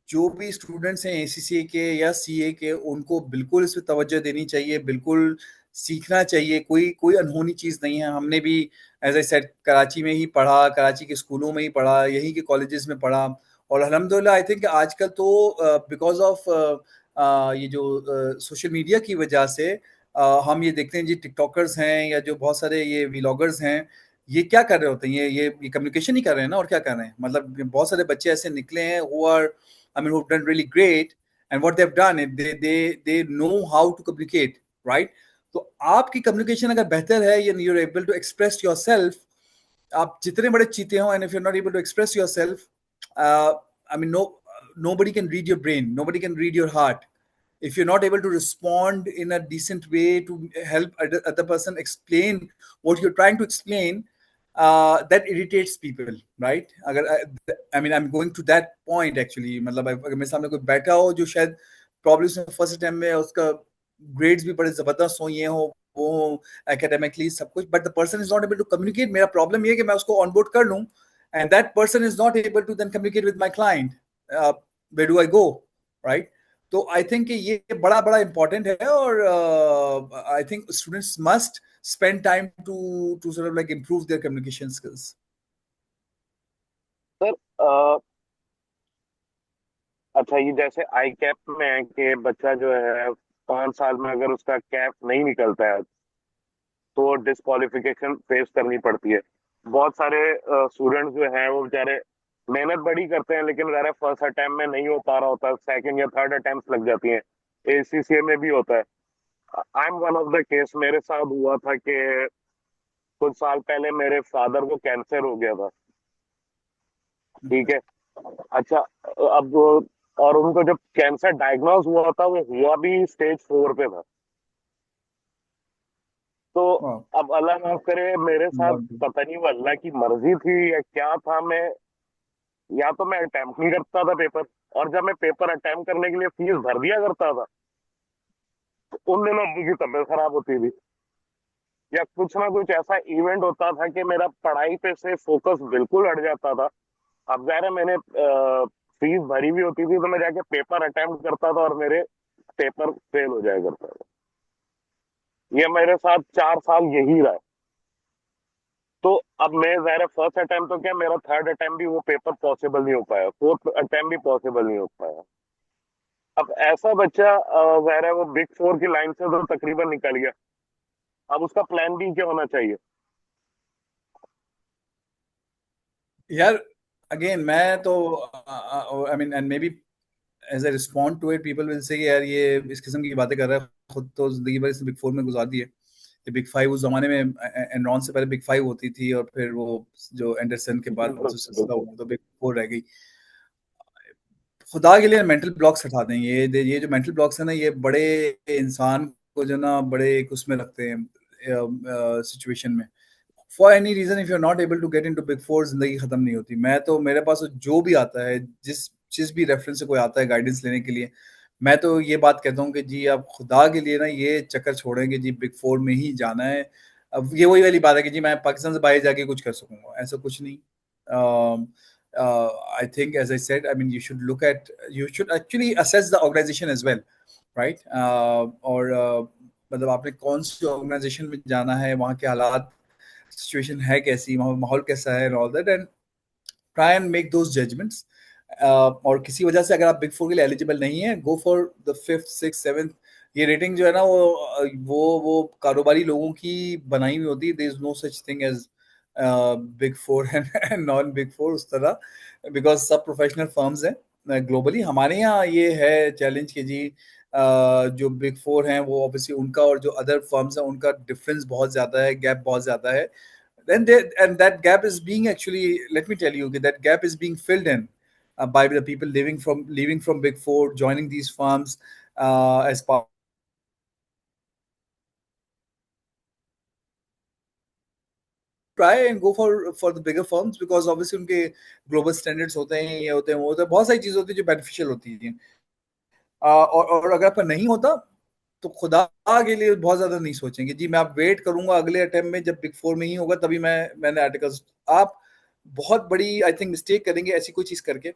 जो भी स्टूडेंट्स हैं एसीसीए के या सीए के उनको बिल्कुल इस पे तवज्जो देनी चाहिए, बिल्कुल सीखना चाहिए, कोई कोई अनहोनी चीज़ नहीं है। हमने भी एज आई सेड कराची में ही पढ़ा, कराची के स्कूलों में ही पढ़ा, यहीं के कॉलेजेस में पढ़ा और अल्हम्दुलिल्लाह आई थिंक आजकल तो बिकॉज ऑफ ये जो सोशल मीडिया की वजह से हम ये देखते हैं जी टिकटॉकर्स हैं या जो बहुत सारे ये व्लॉगर्स हैं, ये क्या कर रहे होते हैं, ये कम्युनिकेशन ही कर रहे हैं ना, और क्या कर रहे हैं, मतलब बहुत सारे बच्चे ऐसे निकले हैं who are I mean who done really great and what they have done it they know how to communicate, right? तो आपकी कम्युनिकेशन अगर बेहतर है, you are able to express yourself, आप जितने बड़े चीते हो and if you are not able to express yourself, I mean nobody can read your brain, nobody can read your heart. If you're not able to respond in a decent way to help other person explain what you're trying to explain, that irritates people, right? अगर I mean I'm going to that point actually, मतलब अगर मेरे सामने कोई बैठा हो जो शायद प्रॉब्लम उसने फर्स्ट अटेम्प्ट में उसका ग्रेड्स भी बड़े जबरदस्त हो, ये हो वो एकेडमिकली सब कुछ, but the person is not able to communicate. मेरा प्रॉब्लम ये है कि मैं उसको ऑनबोर्ड कर लूं and that person is not able to then communicate with my client, where do I go, right? तो आई थिंक ये बड़ा बड़ा इंपॉर्टेंट है और I think students must spend time to sort of like improve their communication skills. Sir अच्छा, ये जैसे आई cap में है कि बच्चा जो है 5 साल में अगर उसका कैप नहीं निकलता है तो डिस्क्वालिफिकेशन फेस करनी पड़ती है। बहुत सारे स्टूडेंट्स जो हैं वो बेचारे मेहनत बड़ी करते हैं लेकिन ज़रा फर्स्ट अटेम्प्ट में नहीं हो पा रहा होता, सेकंड या थर्ड अटेम्प्ट लग जाती हैं। एसीसीए में भी होता है। I am one of the case, मेरे साथ हुआ था कि कुछ साल पहले मेरे फादर को कैंसर हो गया था। ठीक है। अच्छा, अब और उनको जब कैंसर डायग्नोज हुआ था वो हुआ भी स्टेज 4 पे था। तो Wow. अब अल्लाह माफ करे, मेरे साथ पता नहीं वो अल्लाह की मर्जी थी या क्या था, मैं या तो मैं अटेम्प्ट नहीं करता था पेपर, और जब मैं पेपर अटेम्प्ट करने के लिए फीस भर दिया करता था तो उन दिनों अब्बू की तबीयत खराब होती थी, या कुछ ना कुछ ऐसा इवेंट होता था कि मेरा पढ़ाई पे से फोकस बिल्कुल हट जाता था। अब ज़ाहिर है मैंने फीस भरी हुई होती थी तो मैं जाके पेपर अटेम्प्ट करता था और मेरे पेपर फेल हो जाया करता था। ये मेरे साथ 4 साल यही रहा। तो अब मैं ज़ाहिर फर्स्ट अटेम्प्ट तो क्या, मेरा थर्ड अटेम्प्ट भी वो पेपर पॉसिबल नहीं हो पाया, फोर्थ अटेम्प्ट भी पॉसिबल नहीं हो पाया। अब ऐसा बच्चा ज़ाहिर है वो बिग 4 की लाइन से तो तकरीबन निकल गया। अब उसका प्लान बी क्या होना चाहिए? यार अगेन मैं तो I mean and maybe as I respond to it people will say यार ये इस किस्म की बातें कर रहा है, खुद तो जिंदगी भर इसने बिग 4 में गुजार दी है। ये बिग 5 उस जमाने में एनरॉन से पहले बिग 5 होती थी और फिर वो जो एंडरसन के बाद बिल्कुल जो सिलसिला बिल्कुल। हुआ तो बिग 4 रह गई। खुदा के लिए मेंटल ब्लॉक्स हटा दें, ये जो मेंटल ब्लॉक्स है ना, ये बड़े इंसान को जो ना बड़े एक उसमें रखते हैं सिचुएशन में। For any reason if you are not able to get into Big Four, जिंदगी खत्म नहीं होती। मैं तो, मेरे पास तो जो भी आता है, जिस भी रेफरेंस से कोई आता है गाइडेंस लेने के लिए, मैं तो ये बात कहता हूँ कि जी आप खुदा के लिए ना ये चक्कर छोड़ें कि जी बिग फोर में ही जाना है। अब ये वही वाली बात है कि जी मैं पाकिस्तान से बाहर जाके कुछ कर सकूंगा, ऐसा कुछ नहीं। I think, as I said, I mean, you should actually assess the organization as well, right? और मतलब आपने कौन सी ऑर्गेनाइजेशन में जाना है, वहाँ के हालात, सिचुएशन है कैसी, वहाँ माहौल कैसा है, all that, and try and make those judgements. और किसी वजह से अगर आप बिग फोर के लिए एलिजिबल नहीं है, go for the fifth, six, seventh. ये रेटिंग जो है ना, वो कारोबारी लोगों की बनाई हुई होती है। There is no such thing as Big Four and non Big Four उस तरह, बिकॉज सब प्रोफेशनल फर्म्स हैं ग्लोबली। हमारे यहाँ ये है चैलेंज कि जी जो बिग फोर हैं वो ऑब्वियसली उनका और जो अदर फर्म्स हैं उनका डिफरेंस बहुत ज़्यादा है, गैप बहुत ज़्यादा है। And that gap is being, actually, let me tell you, that gap is being filled in by the people leaving from big four, joining these firms as part. Try and go for the bigger firms, because obviously उनके global standards होते हैं, ये होते हैं, वो होते हैं, बहुत सारी चीजें होती हैं जो beneficial होती हैं। और अगर आपका नहीं होता तो खुदा के लिए बहुत ज्यादा नहीं सोचेंगे जी मैं आप वेट करूंगा अगले अटेम्प्ट में, जब बिग फोर में ही होगा तभी मैंने आर्टिकल्स। आप बहुत बड़ी आई थिंक मिस्टेक करेंगे ऐसी कोई चीज करके।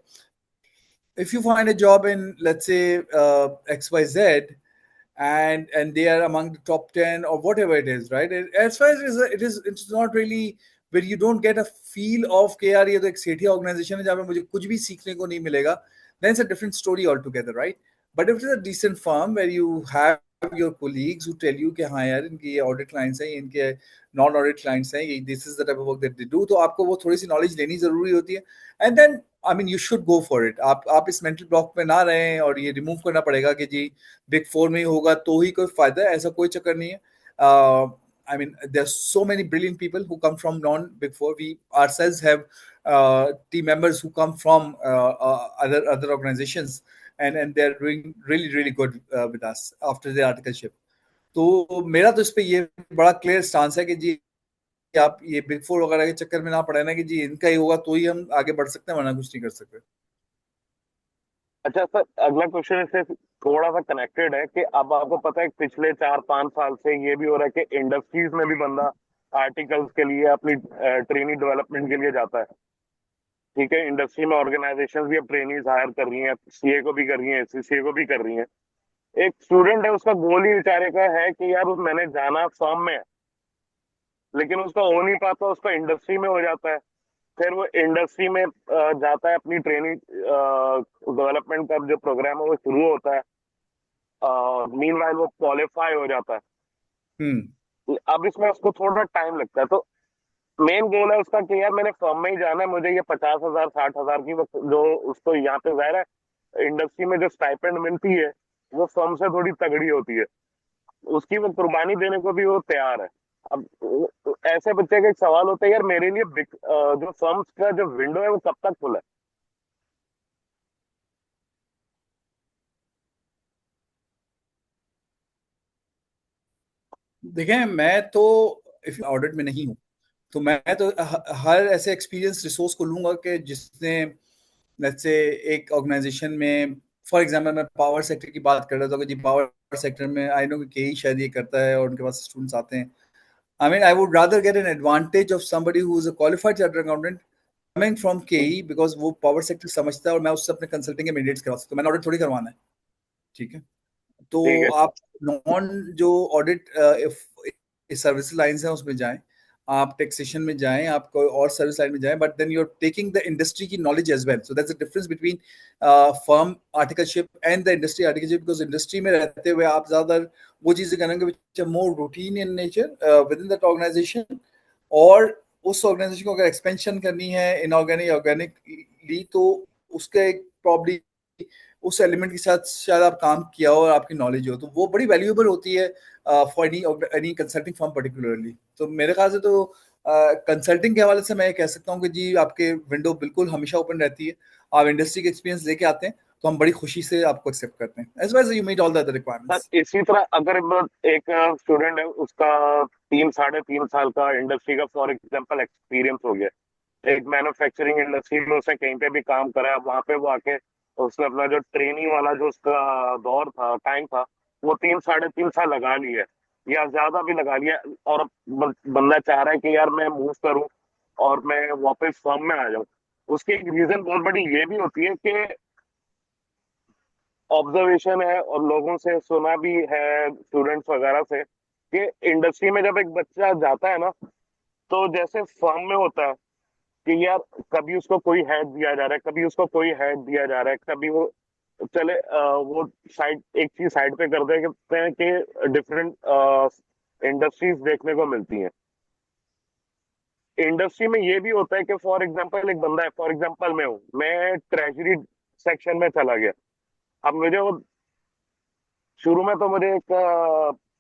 If you find a job in, let's say, XYZ, and they are among the top 10 or whatever it is, right? As far as it's not really where you don't get a feel of कि यार ये तो एक सेठी organization है जहाँ पे मुझे कुछ भी सीखने को नहीं मिलेगा, then it's a different story altogether, right? But if it's a decent firm where you have your colleagues who tell you कि हाँ यार इनकी ये audit clients हैं, इनके नॉन ऑडिट क्लाइंट्स हैं, this is the type of work that they do, तो आपको वो थोड़ी सी नॉलेज लेनी जरूरी होती है। And then I mean you should go for it. आप इस मेंटल ब्लॉक में ना रहें और ये रिमूव करना पड़ेगा कि जी बिग फोर में ही होगा तो ही कोई फायदा है, ऐसा कोई चक्कर नहीं है। I mean, there's so many brilliant people who come from non-Big Four. We ourselves have team members who come from other organizations, and they're doing really really good with us after their articleship. तो मेरा तो इस पे ये बड़ा clear stance है कि जी आप ये बिग फोर वगैरह के चक्कर में ना पड़े ना कि जी इनका ही होगा तो ही हम आगे बढ़ सकते हैं, वरना कुछ नहीं कर सकते। अच्छा सर, अगला क्वेश्चन इससे थोड़ा सा कनेक्टेड है कि अब आपको पता है कि पिछले 4-5 साल से ये भी हो रहा है कि इंडस्ट्रीज में भी बंदा आर्टिकल्स के लिए अपनी ट्रेनिंग डेवलपमेंट के लिए जाता है। ठीक है, इंडस्ट्री में ऑर्गेनाइजेशन भी अब ट्रेनीज हायर कर रही हैं, सीए को भी कर रही हैं, सीसीए को भी कर रही हैं। एक स्टूडेंट है, उसका गोल ही बेचारे का है कि यार मैंने जाना फर्म में है, लेकिन उसका हो नहीं पाता, उसका इंडस्ट्री में हो जाता है। फिर वो इंडस्ट्री में जाता है, अपनी ट्रेनिंग डेवलपमेंट का जो प्रोग्राम है वो शुरू होता है। मीनवाइल वो क्वालिफाई हो जाता है। हम्म। अब इसमें उसको थोड़ा टाइम लगता है। तो मेन गोल है उसका कि यार मैंने फर्म में ही जाना है, मुझे ये 50,000 60,000 की जो उसको यहाँ पे जाहिर है इंडस्ट्री में जो स्टाइपेंड मिलती है वो फर्म से थोड़ी तगड़ी होती है, उसकी वो कुर्बानी देने को भी वो तैयार है। अब ऐसे बच्चे का एक सवाल होता है, यार मेरे लिए जो फर्म्स का जो विंडो है वो कब तक खुला है? देखें, मैं तो इफ ऑडिट में नहीं हूँ तो मैं तो हर ऐसे एक्सपीरियंस रिसोर्स को लूंगा कि जिसने, लेट्स से, एक ऑर्गेनाइजेशन में, फॉर एग्जांपल मैं पावर सेक्टर की बात कर रहा था कि जी पावर सेक्टर में आई नो कि केई शायद ये करता है और उनके पास स्टूडेंट्स आते हैं। आई mean I would rather get an advantage of somebody who is a qualified chartered accountant coming from केई, बिकॉज वो पावर सेक्टर समझता है और मैं उससे अपने कंसल्टिंग के मैंडेट्स करवा सकता हूँ, मैंने ऑडिट थोड़ी करवाना है। ठीक है, तो ठीक है। आप नॉन जो ऑडिट सर्विस लाइंस हैं उसमें जाएं, आप टैक्सेशन में जाएं, आप कोई और सर्विस लाइन में जाएं, but then you are taking the industry की knowledge as well. So that's the difference between firm articleship and the industry articleship, because industry में रहते हुए आप ज्यादातर वो चीजें करेंगे which are more routine in nature within that organisation. और उस ऑर्गेनाइजेशन को अगर एक्सपेंशन करनी है इनऑर्गेनिक ऑर्गेनिकली, तो उसका एक प्रॉब्ली उस एलिमेंट के साथ शायद आप काम किया हो और आपकी नॉलेज हो, तो वो बड़ी वैल्यूएबल होती है for any consulting firm particularly. तो मेरे ख्याल से तो कंसल्टिंग के हवाले से मैं ये कह सकता हूँ कि जी आपके विंडो बिल्कुल हमेशा ओपन रहती है। आप इंडस्ट्री के एक्सपीरियंस लेके आते हैं तो हम बड़ी खुशी से आपको एक्सेप्ट करते हैं, as well as you meet all the other sir requirements. इसी तरह अगर एक स्टूडेंट है, उसका 3 साढ़े 3 साल का इंडस्ट्री का फॉर एग्जांपल एक्सपीरियंस हो गया, एक मैन्युफैक्चरिंग इंडस्ट्री में उसने कहीं पे भी काम करा है, वहां पे वो आके उसने अपना जो ट्रेनिंग वाला जो उसका दौर था, टाइम था, वो 3 साढ़े 3 साल लगा लिया है या ज्यादा भी लगा लिया है, और अब बंदा चाह रहा है कि यार मैं मूव करूं और मैं वापस फर्म में आ जाऊं। उसकी एक रीजन बहुत बड़ी ये भी होती है कि ऑब्जर्वेशन है और लोगों से सुना भी है, स्टूडेंट्स वगैरह से, कि इंडस्ट्री में जब एक बच्चा जाता है ना, तो जैसे फर्म में होता है कि यार कभी उसको कोई हेड दिया जा रहा है, कभी उसको कोई हेड दिया जा रहा है, कभी वो चले वो साइड एक चीज साइड पे कर देते हैं कि डिफरेंट इंडस्ट्रीज देखने को मिलती हैं। इंडस्ट्री में ये भी होता है कि फॉर एग्जांपल एक बंदा है, फॉर एग्जांपल मैं हूँ, मैं ट्रेजरी सेक्शन में चला गया। अब मुझे वो शुरू में तो मुझे एक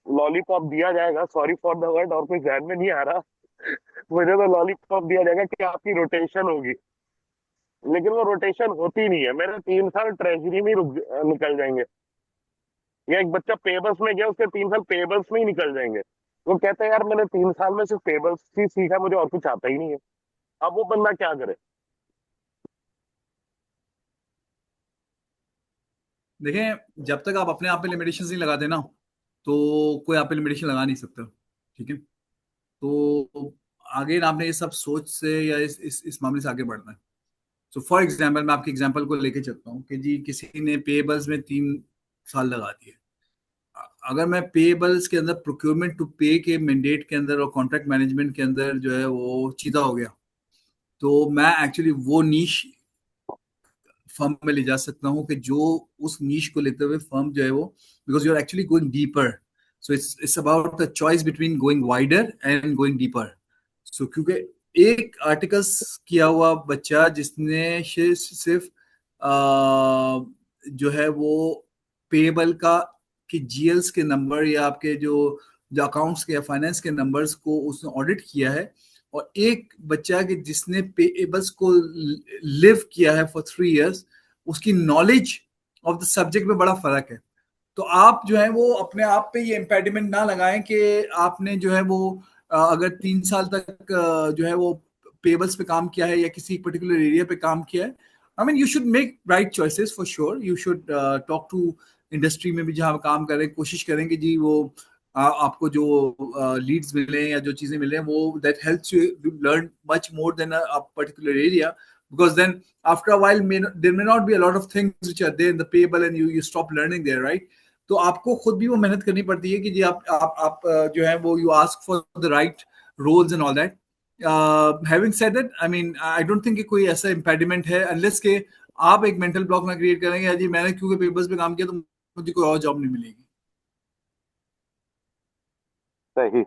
लॉलीपॉप दिया जाएगा, सॉरी फॉर द वर्ड, और कुछ ध्यान में नहीं आ रहा। मुझे तो लॉलीपॉप दिया जाएगा कि आपकी रोटेशन होगी, लेकिन वो रोटेशन होती नहीं है, मेरे 3 साल ट्रेजरी में ही निकल जाएंगे। या एक बच्चा पेबल्स में गया, उसके 3 साल पेबल्स में ही निकल जाएंगे। वो कहता है यार मैंने 3 साल में सिर्फ पेबल्स ही सीखा, मुझे और कुछ आता ही नहीं है। अब वो बंदा क्या करे? देखें, जब तक आप अपने आप पे लिमिटेशंस नहीं लगाते ना, तो कोई आप पे लिमिटेशन लगा नहीं सकता। ठीक है, तो आगे ना आपने ये सब सोच से या इस मामले से आगे बढ़ना है। सो फॉर एग्जाम्पल, मैं आपके एग्जाम्पल को लेके चलता हूँ कि जी किसी ने पेबल्स में 3 साल लगा दिए। अगर मैं पेबल्स के अंदर प्रोक्योरमेंट टू पे के मैंडेट के अंदर और कॉन्ट्रैक्ट मैनेजमेंट के अंदर जो है वो चीता हो गया, तो मैं एक्चुअली वो नीश फर्म में ले जा सकता हूँ कि जो उस नीश को लेते हुए फर्म जो है वो, because you are actually going deeper. So it's about the choice between going wider and going deeper. सो क्योंकि एक आर्टिकल्स किया हुआ बच्चा जिसने सिर्फ जो है वो पेबल का कि जीएल्स के नंबर या आपके जो अकाउंट्स के या फाइनेंस के नंबर्स को उसने ऑडिट किया है, और एक बच्चा कि जिसने पेबल्स को लिव किया है फॉर 3 इयर्स, उसकी नॉलेज ऑफ द सब्जेक्ट में बड़ा फर्क है। तो आप जो है वो अपने आप पे ये इम्पेडिमेंट ना लगाएं कि आपने जो है वो अगर 3 साल तक जो है वो पेबल्स पे काम किया है या किसी पर्टिकुलर एरिया पे काम किया है। I mean you should make right choices for sure. You should talk to industry में भी जहाँ काम करें, कोशिश करें कि जी वो आपको जो लीड्स मिले या जो चीजें मिले वो that helps you learn much more than a particular area, because then after a while there may not be a lot of things which are there in the payable and you stop learning there, right? तो आपको खुद भी वो मेहनत करनी पड़ती है कि जी आप जो है वो you ask for the right roles and all that. Having said that, I mean I don't think कि कोई ऐसा इम्पेडिमेंट है, अनलेस के आप एक मेंटल ब्लॉक ना क्रिएट करेंगे जी मैंने क्योंकि पेपर्स पे काम किया तो मुझे कोई और जॉब नहीं मिलेगी। सही।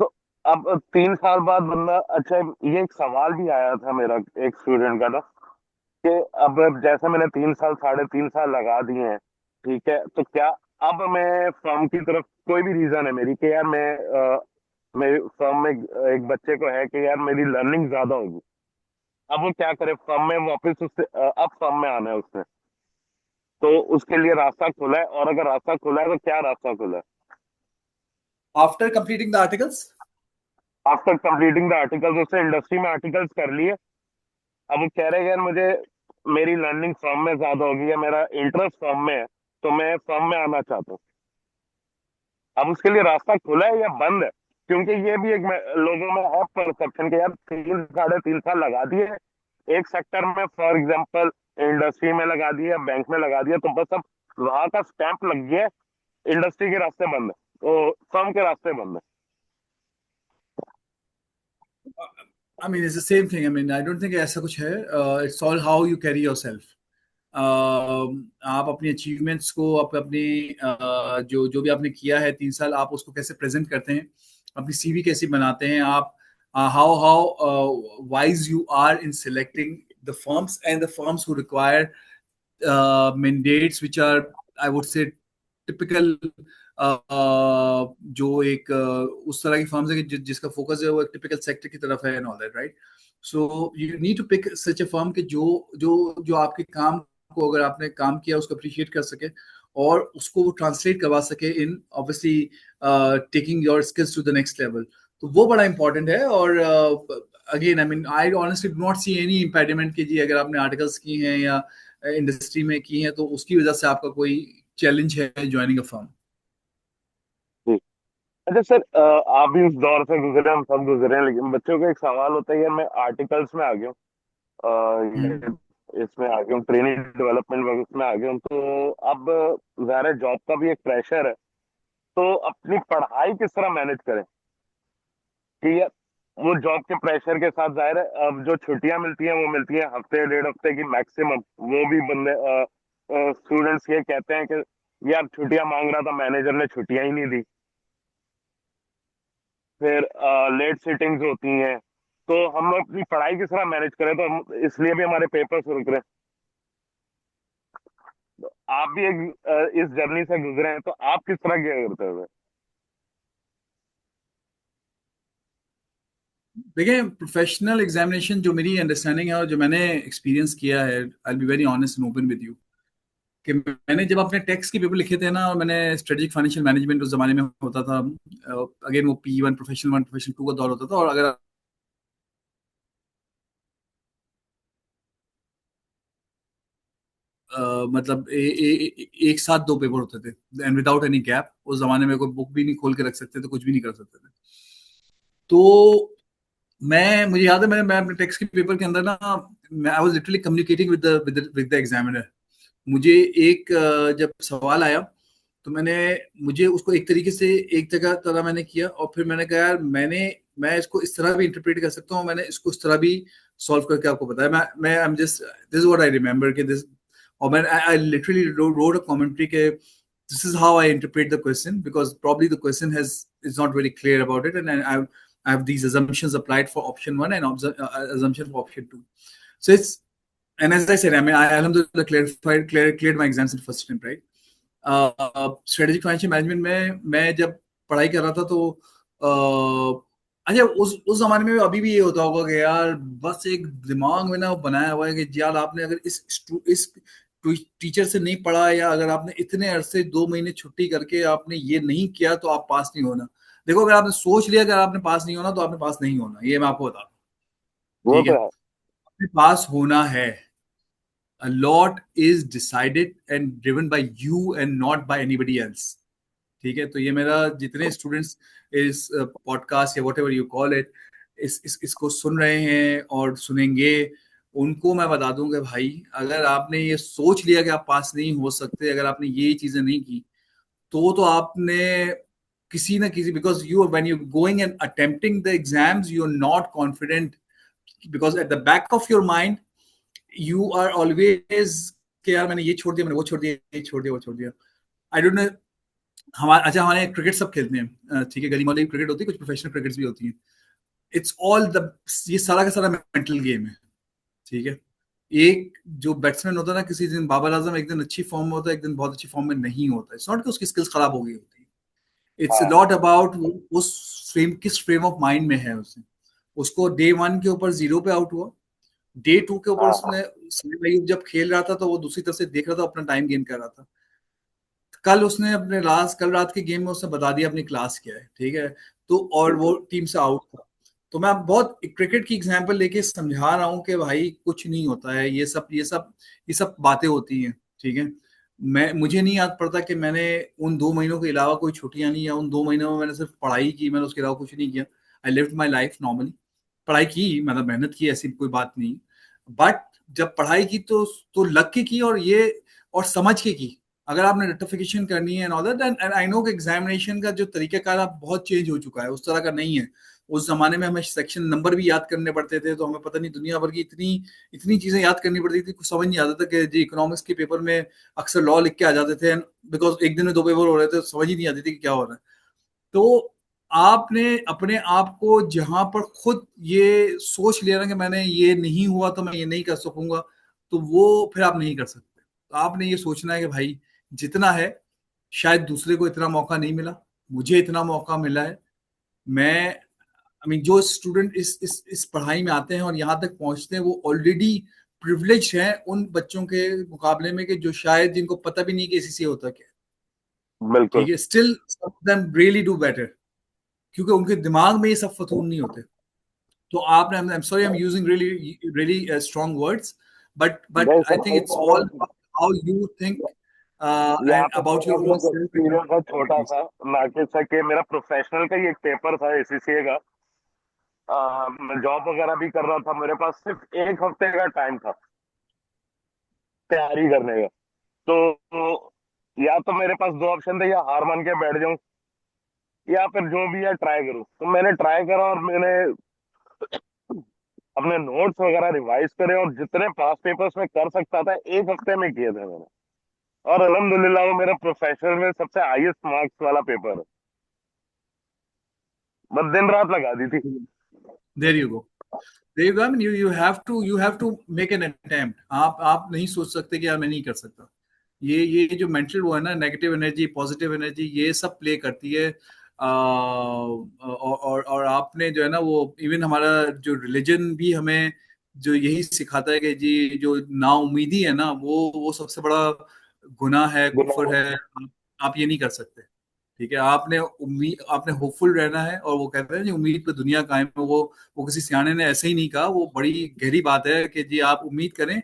तो अब 3 साल बाद बंदा, अच्छा, ये एक सवाल भी आया था मेरा एक स्टूडेंट का ना, कि अब जैसे मैंने 3 साल 3.5 साल लगा दिए हैं, ठीक है, तो क्या अब मैं फर्म की तरफ, कोई भी रीजन है मेरी कि यार मेरी फर्म में एक बच्चे को है कि यार मेरी लर्निंग ज्यादा होगी, अब वो क्या करे फर्म में वापस उससे अब फर्म में आना है उसने, तो उसके लिए रास्ता खुला है, और अगर रास्ता खुला है तो क्या रास्ता खुला है? After completing the articles, after completing the articles, उससे इंडस्ट्री में आर्टिकल्स कर लिए, अब वो कह रहे हैं यार मुझे मेरी लर्निंग फर्म में ज्यादा होगी या मेरा इंटरेस्ट फर्म में है, तो मैं फर्म में आना चाहता हूँ। अब उसके लिए रास्ता खुला है या बंद है? क्योंकि ये भी एक लोगों में है परसेप्शन कि यार 3 साढ़े 3 साल लगा दिए एक सेक्टर में, फॉर एग्जांपल इंडस्ट्री में लगा दिया, बैंक में लगा दिया, तो बस अब वहां का स्टैंप लग गया, इंडस्ट्री के रास्ते बंद है, तो फर्म के रास्ते बंद है। I mean it's the same thing. I mean I don't think ऐसा कुछ है। It's all how you carry yourself. आप अपनी अचीवमेंट्स को अपनी जो जो भी आपने किया है 3 साल, आप उसको कैसे प्रेजेंट करते हैं, अपनी सीवी कैसे बनाते हैं आप, how how wise you are in selecting the firms and the firms who require mandates which are, I would say, typical, जो एक उस तरह की फर्म्स है कि जिसका फोकस है वो एक टिपिकल सेक्टर की तरफ है and all that, right? So you need to pick such a firm कि जो जो जो आपके काम को अगर आपने काम किया उसको अप्रिशिएट कर सके और उसको वो ट्रांसलेट करवा सके in obviously taking your skills to the next level, तो वो बड़ा इंपॉर्टेंट है। और again I mean I honestly do not see any impediment कि जी अगर आपने आर्टिकल्स की हैं या इंडस्ट्री में की हैं तो उसकी वजह से आपका कोई चैलेंज है ज्वाइनिंग अ फर्म। जी। अच्छा सर, आप भी उस दौर से गुजरे, हम सब गुजरे हैं, लेकिन बच्चों का एक सवाल होता है, यार मैं आर्टिकल्स में आ गया हूँ, हम्म। ये इसमें आ गया हूँ, ट्रेनिंग डेवलपमेंट वर्क में आ गया हूँ, तो अब ज़ाहिर है जॉब का भी एक प्रेशर है, तो अपनी पढ़ाई किस तरह मैनेज करें कि यार वो जॉब के प्रेशर के साथ, जाहिर है अब जो छुट्टियां मिलती हैं वो मिलती हैं हफ्ते डेढ़ हफ्ते की मैक्सिमम, वो भी बंदे स्टूडेंट्स ये कहते हैं कि यार छुट्टियां मांग रहा था, मैनेजर ने छुट्टियां ही नहीं दी। फिर लेट सिटिंग्स होती हैं, तो हम अपनी पढ़ाई किस तरह मैनेज करें, तो हम इसलिए भी हमारे पेपर्स रुक रहे हैं। तो आप भी एक इस जर्नी से गुजरे हैं, तो आप किस तरह क्या करते हो? देखिए प्रोफेशनल एग्जामिनेशन जो मेरी अंडरस्टैंडिंग है और जो मैंने एक्सपीरियंस किया है, I be very honest and open with you, कि मैंने जब अपने टैक्स के पेपर लिखे थे ना, और मैंने स्ट्रेटेजिक फाइनेंशियल मैनेजमेंट उस जमाने में होता था, अगेन वो P1 प्रोफेशनल 1 प्रोफेशनल 2 का दौर होता था, और अगर मतलब एक साथ दो पेपर होते थे एंड विदाउट एनी गैप, उस जमाने में कोई बुक भी नहीं खोल के रख सकते थे, कुछ भी नहीं कर सकते थे। तो मैं मुझे याद है मैं अपने टेक्स्ट के पेपर के अंदर ना, मैं I was literally communicating with the examiner. मुझे एक जब सवाल आया तो मुझे उसको एक तरीके से एक जगह तरह मैंने किया, और फिर मैंने कहा यार मैं इसको इस तरह भी इंटरप्रेट कर सकता हूँ, मैंने इसको इस तरह भी सॉल्व करके आपको बताया। मैं I am just this is what I remember कि दिस, और मैं I literally road a commentary के this is how I interpret the question, because probably the question has is not very clear about it, and I have these assumptions applied for option one and assumption for option two. So it's, and as I said, I mean I alhamdulillah cleared my exams in first attempt, right? Strategic financial management में मैं जब पढ़ाई कर रहा था तो अच्छा उस जमाने में अभी भी ये होता होगा कि यार बस एक दिमाग में ना बनाया हुआ है कि यार आपने अगर इस टीचर से नहीं पढ़ा, या अगर आपने इतने अरसे 2 महीने छुट्टी करके आपने ये नहीं किया तो आप पास नहीं होना। देखो अगर आपने सोच लिया कि आपने पास नहीं होना तो आपने पास नहीं होना, ये मैं आपको बता दूं। वो ठीक है, तो है। आपने पास होना है। A lot is decided and driven by you and not by anybody else। ठीक है, तो ये मेरा जितने स्टूडेंट्स इस पॉडकास्ट या what ever you call it इसको सुन रहे हैं और सुनेंगे, उनको मैं बता दूं कि भाई अगर आपने ये सोच लिया कि आप पास नहीं हो सकते, अगर आपने ये चीजें नहीं की, तो आपने किसी ना किसी, because you when you going and attempting the exams you are not confident, because at the back of your mind you are always कि यार मैंने ये छोड़ दिया, मैंने वो छोड़ दिया, ये छोड़ दिया, वो छोड़ दिया। आई डोंट नो, हमारे क्रिकेट सब खेलते हैं, ठीक है, गली मोहल्ले की क्रिकेट होती है, कुछ प्रोफेशनल क्रिकेट्स भी होती हैं। इट्स ऑल द, ये सारा का सारा मेंटल गेम है। ठीक है, एक जो बैट्समैन होता है ना, किसी दिन बाबर आजम एक दिन अच्छी फॉर्म में होता है, एक दिन बहुत अच्छी फॉर्म में नहीं होता, इट्स नॉट कि उसकी स्किल्स खराब हो गई होती है, इट्स हाँ। लॉट अबाउट उस फ्रेम, किस फ्रेम ऑफ माइंड में है उसे। उसको डे वन के ऊपर 0 पे आउट हुआ, डे टू के ऊपर हाँ। उसने सलीम अय्यूब जब खेल रहा था तो वो दूसरी तरफ से देख रहा था, अपना टाइम गेन कर रहा था। कल उसने अपने कल रात के गेम में उसने बता दिया अपनी क्लास क्या है। ठीक है, तो और वो टीम से आउट था। तो मैं बहुत क्रिकेट की एग्जांपल लेके समझा रहा हूँ कि भाई कुछ नहीं होता है, ये सब बातें होती हैं। ठीक है, मुझे नहीं याद पड़ता कि मैंने उन 2 महीनों के अलावा कोई छुट्टियां नहीं, या उन 2 महीनों में मैंने सिर्फ पढ़ाई की, मैंने उसके अलावा कुछ नहीं किया। I lived my life normally. पढ़ाई की, मतलब मेहनत की, ऐसी कोई बात नहीं, बट जब पढ़ाई की तो लग के की, और ये और समझ के की। अगर आपने रेक्टिफिकेशन करनी है and all that, and I know कि एग्जामिनेशन का जो तरीकाकार अब बहुत चेंज हो चुका है, उस तरह का नहीं है। उस जमाने में हमें सेक्शन नंबर भी याद करने पड़ते थे, तो हमें पता नहीं दुनिया भर की इतनी इतनी चीजें याद करनी पड़ती थी, कुछ समझ नहीं आता था कि जी इकोनॉमिक्स के पेपर में अक्सर लॉ लिख के आ जाते थे, बिकॉज एक दिन में 2 पेपर हो रहे थे, समझ ही नहीं आती थी कि क्या हो रहा है। तो आपने अपने आप को जहां पर खुद ये सोच लिया ना कि मैंने ये नहीं हुआ तो मैं ये नहीं कर सकूंगा, तो वो फिर आप नहीं कर सकते। तो आपने ये सोचना है कि भाई जितना है, शायद दूसरे को इतना मौका नहीं मिला, मुझे इतना मौका मिला है। मैं आई मीन जो स्टूडेंट इस पढ़ाई में आते हैं और यहाँ तक पहुंचते हैं, वो ऑलरेडी प्रिविलेज हैं उन बच्चों के मुकाबले में कि जो शायद जिनको पता भी नहीं कि एसीसी होता क्या है। बिल्कुल। ठीक है, still some of them really do better, क्योंकि उनके दिमाग में ये सब फतून नहीं होते। तो आपने, I am sorry, I am using really really strong words, but I think it's all basically how you think यहाँ एंड पे अबाउट योर मेरा भी ओन एक एक्सपीरियंस है छोटा सेल्फ। सा, ना कि सके मेरा प्रोफेशनल का ही एक पेपर था एसीसीए का। मैं जॉब वगैरह भी कर रहा था, मेरे पास सिर्फ एक हफ्ते का टाइम था तैयारी करने का। तो या तो मेरे पास दो ऑप्शन थे, या हार मान के बैठ जाऊं, या फिर जो भी है ट्राई करूं। तो मैंने ट्राई करा और मैंने अपने नोट्स वगैरह रिवाइज करे, और जितने पास पेपर्स में कर सकता था एक हफ्ते में किए थे मैंने। और अल्हम्दुलिल्लाह वो मेरा प्रोफेशनल में सबसे हाईएस्ट मार्क्स वाला पेपर है। बस दिन रात लगा दी थी। There you go, there you go. I mean you have to make an attempt. आप नहीं सोच सकते कि यार मैं नहीं कर सकता। ये जो मेंटल वो है ना, नेगेटिव एनर्जी पॉजिटिव एनर्जी, ये सब प्ले करती है। और आपने जो है ना, वो इवन हमारा जो रिलीजन भी हमें जो यही सिखाता है कि जी जो नाउमीदी है ना, वो सबसे बड़ा गुनाह है, कुफर है। आप ये नहीं कर सकते। ठीक है, आपने उम्मीद, आपने होपफुल रहना है। और वो कहते हैं जी उम्मीद पे दुनिया कायम है, वो किसी सियाने ने ऐसे ही नहीं कहा, वो बड़ी गहरी बात है कि जी आप उम्मीद करें,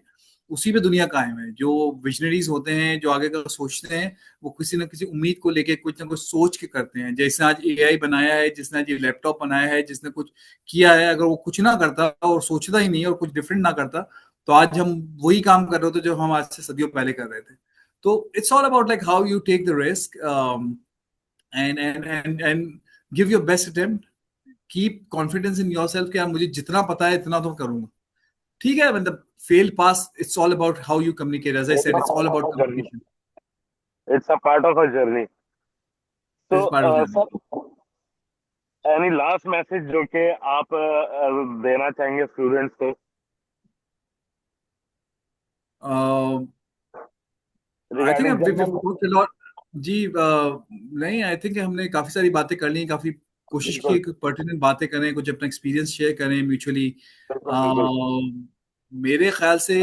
उसी पे दुनिया कायम है। जो विजनरीज होते हैं, जो आगे का सोचते हैं, वो किसी ना किसी उम्मीद को लेके कुछ ना कुछ सोच के करते हैं। जैसे आज एआई बनाया है, जिसने आज ये लैपटॉप बनाया है, जिसने कुछ किया है, अगर वो कुछ ना करता और सोचता ही नहीं और कुछ डिफरेंट ना करता, तो आज हम वही काम कर रहे होते जो हम आज से सदियों पहले कर रहे थे। तो it's all about like how you take the risk and give your best attempt. Keep confidence in yourself कि यार मुझे जितना पता है इतना तो करूंगा। ठीक है, मतलब fail pass, it's all about how you communicate. As I said, it's all about journey, communication. It's a part of a journey. तो is part of journey. Sir, any last message जो कि आप देना चाहेंगे स्टूडेंट्स को I regarding think general? जी नहीं, I think हमने काफी सारी बातें कर ली, काफी कोशिश की बिल्कुल, है कि पर्टिनेंट बातें करें, कुछ अपना एक्सपीरियंस शेयर करें म्यूचुअली। बिल्कुल, बिल्कुल। मेरे ख्याल से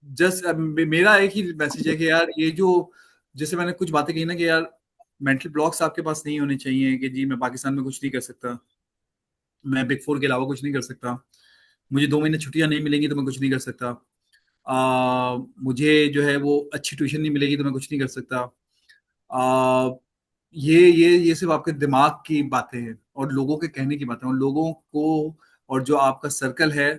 जस्ट मेरा एक ही मैसेज है कि यार ये जो, जैसे मैंने कुछ बातें कही ना कि यार मेंटल ब्लॉक्स आपके पास नहीं होने चाहिए कि जी मैं पाकिस्तान में कुछ नहीं कर सकता, मैं बिग फोर के अलावा कुछ नहीं कर सकता, मुझे 2 महीने छुट्टियां नहीं मिलेंगी तो मैं कुछ नहीं कर सकता, मुझे जो है वो अच्छी ट्यूशन नहीं मिलेगी तो मैं कुछ नहीं कर सकता। आ, ये सिर्फ आपके दिमाग की बातें हैं और लोगों के कहने की बातें हैं। और लोगों को, और जो आपका सर्कल है,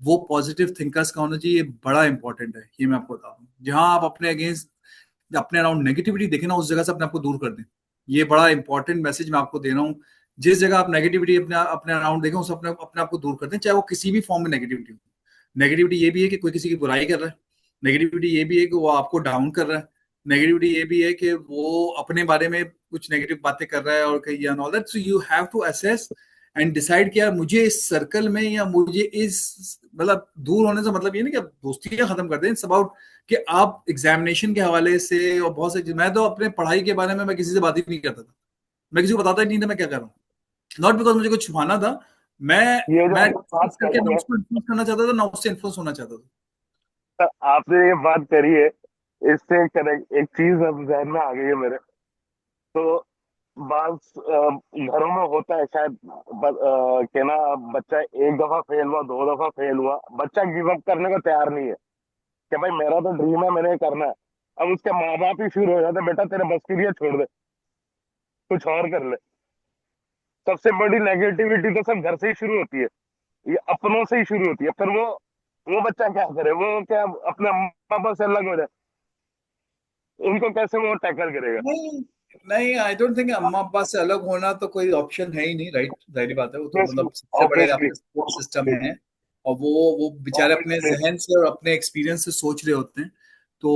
वो पॉजिटिव थिंकर्स का होना चाहिए, ये बड़ा इंपॉर्टेंट है। ये मैं आपको बता दूं, जहां आप अपने अगेंस्ट, अपने अराउंड नेगेटिविटी देखें ना, उस जगह से अपने आप को दूर कर दें। ये बड़ा इंपॉर्टेंट मैसेज मैं आपको दे रहा हूँ। जिस जगह आप नेगेटिविटी अपने अपने अराउंड देखें, उस अपने अपने आप को दूर कर दें, चाहे वो किसी भी फॉर्म में नेगेटिविटी हो। नेगेटिविटी ये भी है कि कोई किसी की बुराई कर रहा है, नेगेटिविटी ये भी है कि वो आपको डाउन कर रहा है, नेगेटिविटी ये भी है कि वो अपने बारे में कुछ नेगेटिव बातें कर रहा है और कहीं all that. So you have to assess and decide कि यार मुझे इस सर्कल में, या मुझे इस, मतलब दूर होने से मतलब ये नहीं कि आप दोस्तियां खत्म कर दें। इट्स अबाउट कि आप एग्जामिनेशन के हवाले से और बहुत से, मैं तो अपने पढ़ाई के बारे में मैं किसी से बात ही नहीं करता था। मैं किसी को बताता ही नहीं था मैं क्या कर रहा हूँ। नॉट बिकॉज मुझे कुछ छुपाना था, मैं ये जो मैं आपने बात डिस्कस करके करी ना है, उसको इन्फ्लुएंस करना चाहता था ना उससे इन्फ्लुएंस होना चाहता था। सर, आपने ये बात करी है, इससे कनेक्ट एक चीज अब जहन में आ गई है मेरे। तो बात घरों में होता है शायद, कि ना बच्चा एक दफा फेल हुआ, दो दफा फेल हुआ, बच्चा गिव अप करने को तैयार नहीं है कि भाई मेरा तो ड्रीम है, मैंने ये करना है। अब उसके माँ बाप ही शुरू हो जाते, बेटा तेरे बस की नहीं है, छोड़ दे, कुछ और कर ले। सबसे बड़ी नेगेटिविटी तो सब घर से ही शुरू होती है, ये अपनों से ही शुरू होती है। फिर वो बच्चा क्या करे, वो क्या अपने अम्मा पापा से अलग हो जाए, उनको कैसे वो टैकल करेगा? नहीं, नहीं, आई डोंट थिंक अम्मा अब्बा से अलग होना तो कोई ऑप्शन है ही नहीं, राइट? जाहिर बात है, वो तो मतलब सबसे बड़े ऑब्वियसली, आपके सपोर्ट सिस्टम है। और वो बेचारे अपने ऑब्वियसली। जहन से और अपने एक्सपीरियंस से सोच रहे होते हैं। तो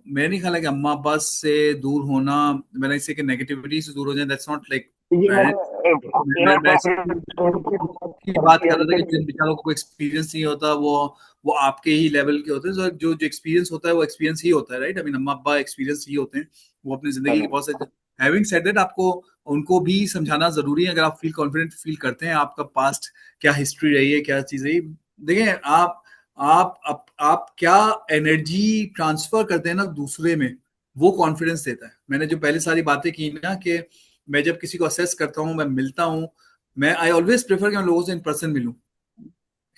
मेरा नहीं ख्याल है कि अम्मा अब्बा से दूर होना, मैंने इसे कि नेगेटिविटी से दूर हो जाए, दैट्स नॉट लाइक। ये मैं मैंने मैं ऐसे इनअप्रोप्रिएट की बात करके कर रहा था कि हमसे। जिन बेचारों को कोई एक्सपीरियंस नहीं होता, वो आपके ही लेवल के होते हैं। जो जो एक्सपीरियंस होता है वो एक्सपीरियंस ही होता है, राइट? आई मीन अम्मा अब्बा एक्सपीरियंस ही होते हैं, वो अपनी जिंदगी के बहुत से। हैविंग सेड दैट, आपको उनको भी समझाना जरूरी है। अगर आप फील कॉन्फिडेंट फील करते हैं, आपका पास्ट क्या हिस्ट्री रही है, क्या चीज रही। देखें आप, आप क्या एनर्जी ट्रांसफर करते हैं ना दूसरे में, वो कॉन्फिडेंस देता है। मैंने जो पहले सारी बातें की ना, कि मैं जब किसी को असेस करता हूँ, मैं मिलता हूँ, मैं आई ऑलवेज प्रेफर कि मैं लोगों से इन पर्सन मिलूं,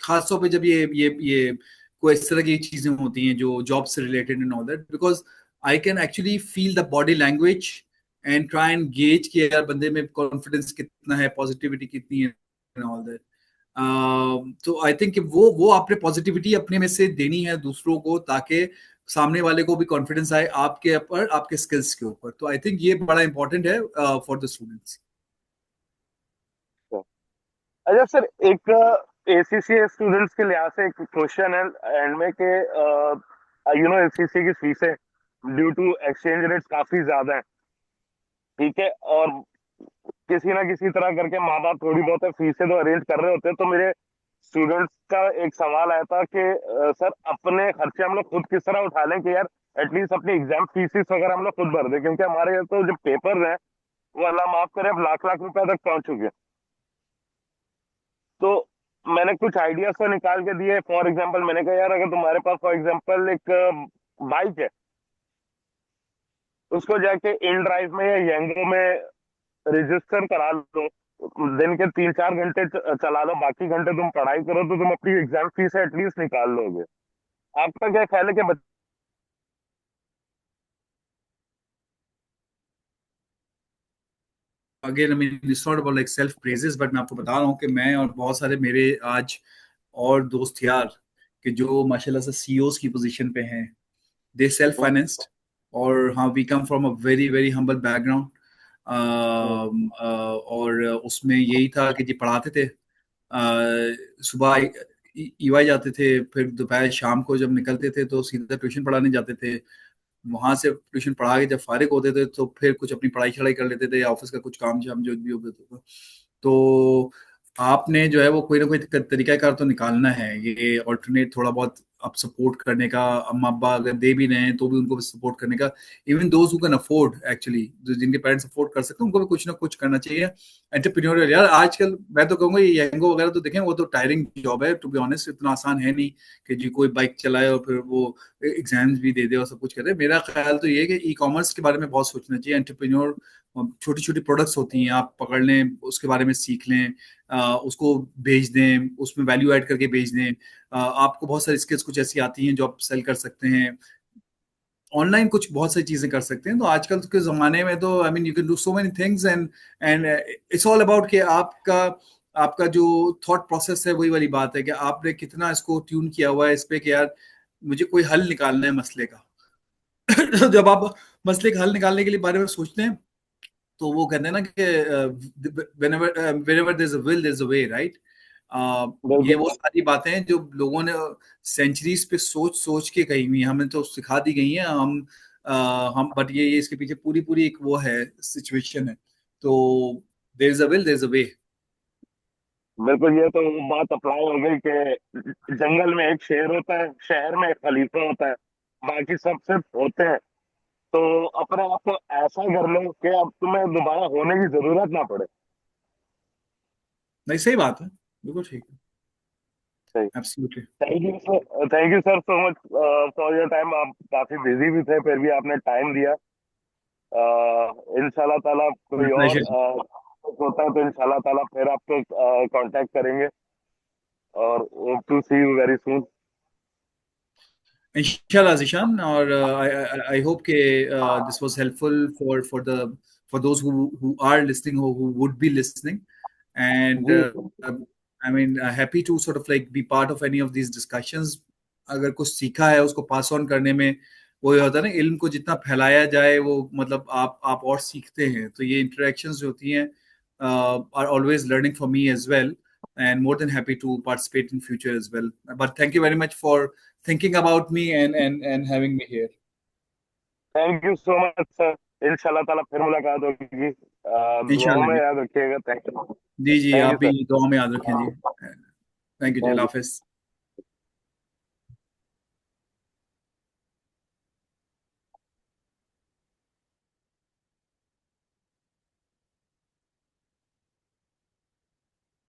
खासतौर पे जब ये कोई इस तरह की चीजें होती हैं जो जॉब से related and all that, because I can actually feel the body language and try and gauge कि यार बंदे में कॉन्फिडेंस कितना है, पॉजिटिविटी कितनी है एंड ऑल दैट। तो आई थिंक वो आपने पॉजिटिविटी अपने में से देनी है दूसरों को, ताकि सामने वाले को भी कॉन्फिडेंस आए आपके ऊपर, आपके स्किल्स के ऊपर। तो आई थिंक ये बड़ा इंपॉर्टेंट है फॉर द स्टूडेंट्स। अच्छा सर, एक एसीसी स्टूडेंट्स के लिहाज से एक क्वेश्चन है एंड में कि एसीसी की फीसें ड्यू टू एक्सचेंज रेट्स काफी ज्यादा है, ठीक है, और किसी ना किसी तरह करके माँ बाप थोड़ी बहुत फीसें तो अरेंज कर रहे होते हैं। तो मेरे स्टूडेंट्स का एक सवाल आया था कि सर अपने खर्चे हम लोग खुद किस तरह उठा लें कि यार एटलीस्ट अपनी एग्जाम फीसिस वगैरह हम लोग खुद भर दें, क्योंकि हमारे यहाँ तो जो पेपर हैं वो अल्लाह माफ करे अब लाख लाख रुपए तक पहुंच चुके हैं। तो मैंने कुछ आइडियाज तो निकाल के दिए। फॉर एग्जाम्पल मैंने कहा यार अगर तुम्हारे पास फॉर एग्जाम्पल एक बाइक है, उसको जाके इन ड्राइव में या येंगो में रजिस्टर करा लो, दिन के 3-4 घंटे चला लो, बाकी घंटे तुम पढ़ाई करो, तो तुम अपनी एग्जाम फीस एटलीस्ट निकाल लोगे। आपका क्या ख्याल है कि again I mean it's not about like self praises, but मैं आपको बता रहा हूँ कि मैं और बहुत सारे मेरे आज और दोस्त यार कि जो माशाल्लाह से सीईओज की पोजीशन पे हैं, दे सेल्फ हम्म, फाइनेंस्ड। और हाँ, we come from a very very humble background. Hmm, और उसमें यही था कि जी पढ़ाते थे, सुबह ईवाई जाते थे, फिर दोपहर शाम को जब निकलते थे तो सीधा ट्यूशन पढ़ाने जाते थे। वहां से ट्यूशन पढ़ा के जब फारिग होते थे तो फिर कुछ अपनी पढ़ाई छढ़ाई कर लेते थे, या ऑफिस का कुछ काम शाम जो भी होता था। तो आपने जो है वो कोई ना कोई तरीकाकार तो निकालना है, ये ऑल्टरनेट थोड़ा बहुत आप सपोर्ट करने का, अम्मा अब्बा अगर दे भी रहे हैं तो भी उनको सपोर्ट करने का। Even those who can afford actually, जो जिनके पेरेंट्स अफोर्ड कर सकते हैं, उनको भी कुछ ना कुछ करना चाहिए। एंटरप्रेन्योरियल यार आजकल मैं तो कहूंगा ये यंगो वगैरह तो देखें, वो तो टायरिंग जॉब है टू बी ऑनेस्ट, इतना आसान है नहीं कि जी कोई बाइक चलाए और फिर वो एग्जाम्स भी दे दे और सब कुछ करे। मेरा ख्याल तो ये है कि ई कॉमर्स के बारे में बहुत सोचना चाहिए। एंटरप्रेन्योर छोटी छोटी प्रोडक्ट्स होती हैं, आप पकड़ लें, उसके बारे में सीख लें, उसको बेच दें, उसमें वैल्यू ऐड करके बेच दें। आपको बहुत सारी स्किल्स कुछ ऐसी आती हैं जो आप सेल कर सकते हैं, ऑनलाइन कुछ बहुत सारी चीजें कर सकते हैं। तो आजकल के जमाने में तो I mean you can do so many things, and it's all about कि आपका आपका जो थॉट प्रोसेस है, वही वाली बात है कि आपने कितना इसको ट्यून किया हुआ है इस पे कि यार मुझे कोई हल निकालना है मसले का। तो जब आप मसले का हल निकालने के लिए बारे में सोचते हैं, तो वो कहते हैं ना कि whenever wherever there's a will there's a way, right? ये बिल्कुल वो सारी बातें हैं जो लोगों ने सेंचुरीज पे सोच सोच के कही हुई हैं, हमें तो सिखा दी गई हैं। हम बट ये इसके पीछे पूरी पूरी एक वो है, सिचुएशन है। तो there is a will there is a way. बिल्कुल, ये तो बात अप्लाई हो गई कि जंगल में एक शेर होता है, शहर में एक खलीफा होता है, बाकी सब सिर्फ होते हैं। तो अपने आप को ऐसा कर लो कि अब तुम्हें दोबारा होने की जरूरत ना पड़े। नहीं, सही बात है, बिल्कुल ठीक है। सही। Absolutely. Thank you sir so much for your time. आप काफी बिजी भी थे, फिर भी आपने टाइम दिया। इंशाल्लाह ताला माय कोई और प्लेजर। होता है तो इंशाल्लाह ताला फिर आपको कांटेक्ट करेंगे, और hope to see you very soon. Inshallah, Zishan, or I hope कि this was helpful for those who are listening or who would be listening, and जी I mean happy to sort of like be part of any of these discussions. अगर कुछ सीखा है उसको pass on करने में, वो ये होता है ना, इल्म को जितना फैलाया जाए वो मतलब आप और सीखते हैं। तो ये इंटरेक्शंस जो होती हैं are always learning for me as well, and more than happy to participate in future as well. But thank you very much for thinking about me and having me here. Thank you so much sir. इंशाल्लाह ताला फिर मुलाकात होगी। दुआओं इंशाल्लाह में जी। याद रखिएगा। Thank you. जी जी, थैंक आप यू भी सर। दुआ में याद रखें जी। थैंक यू जी, थैंक अल्लाह यू। हाफिज।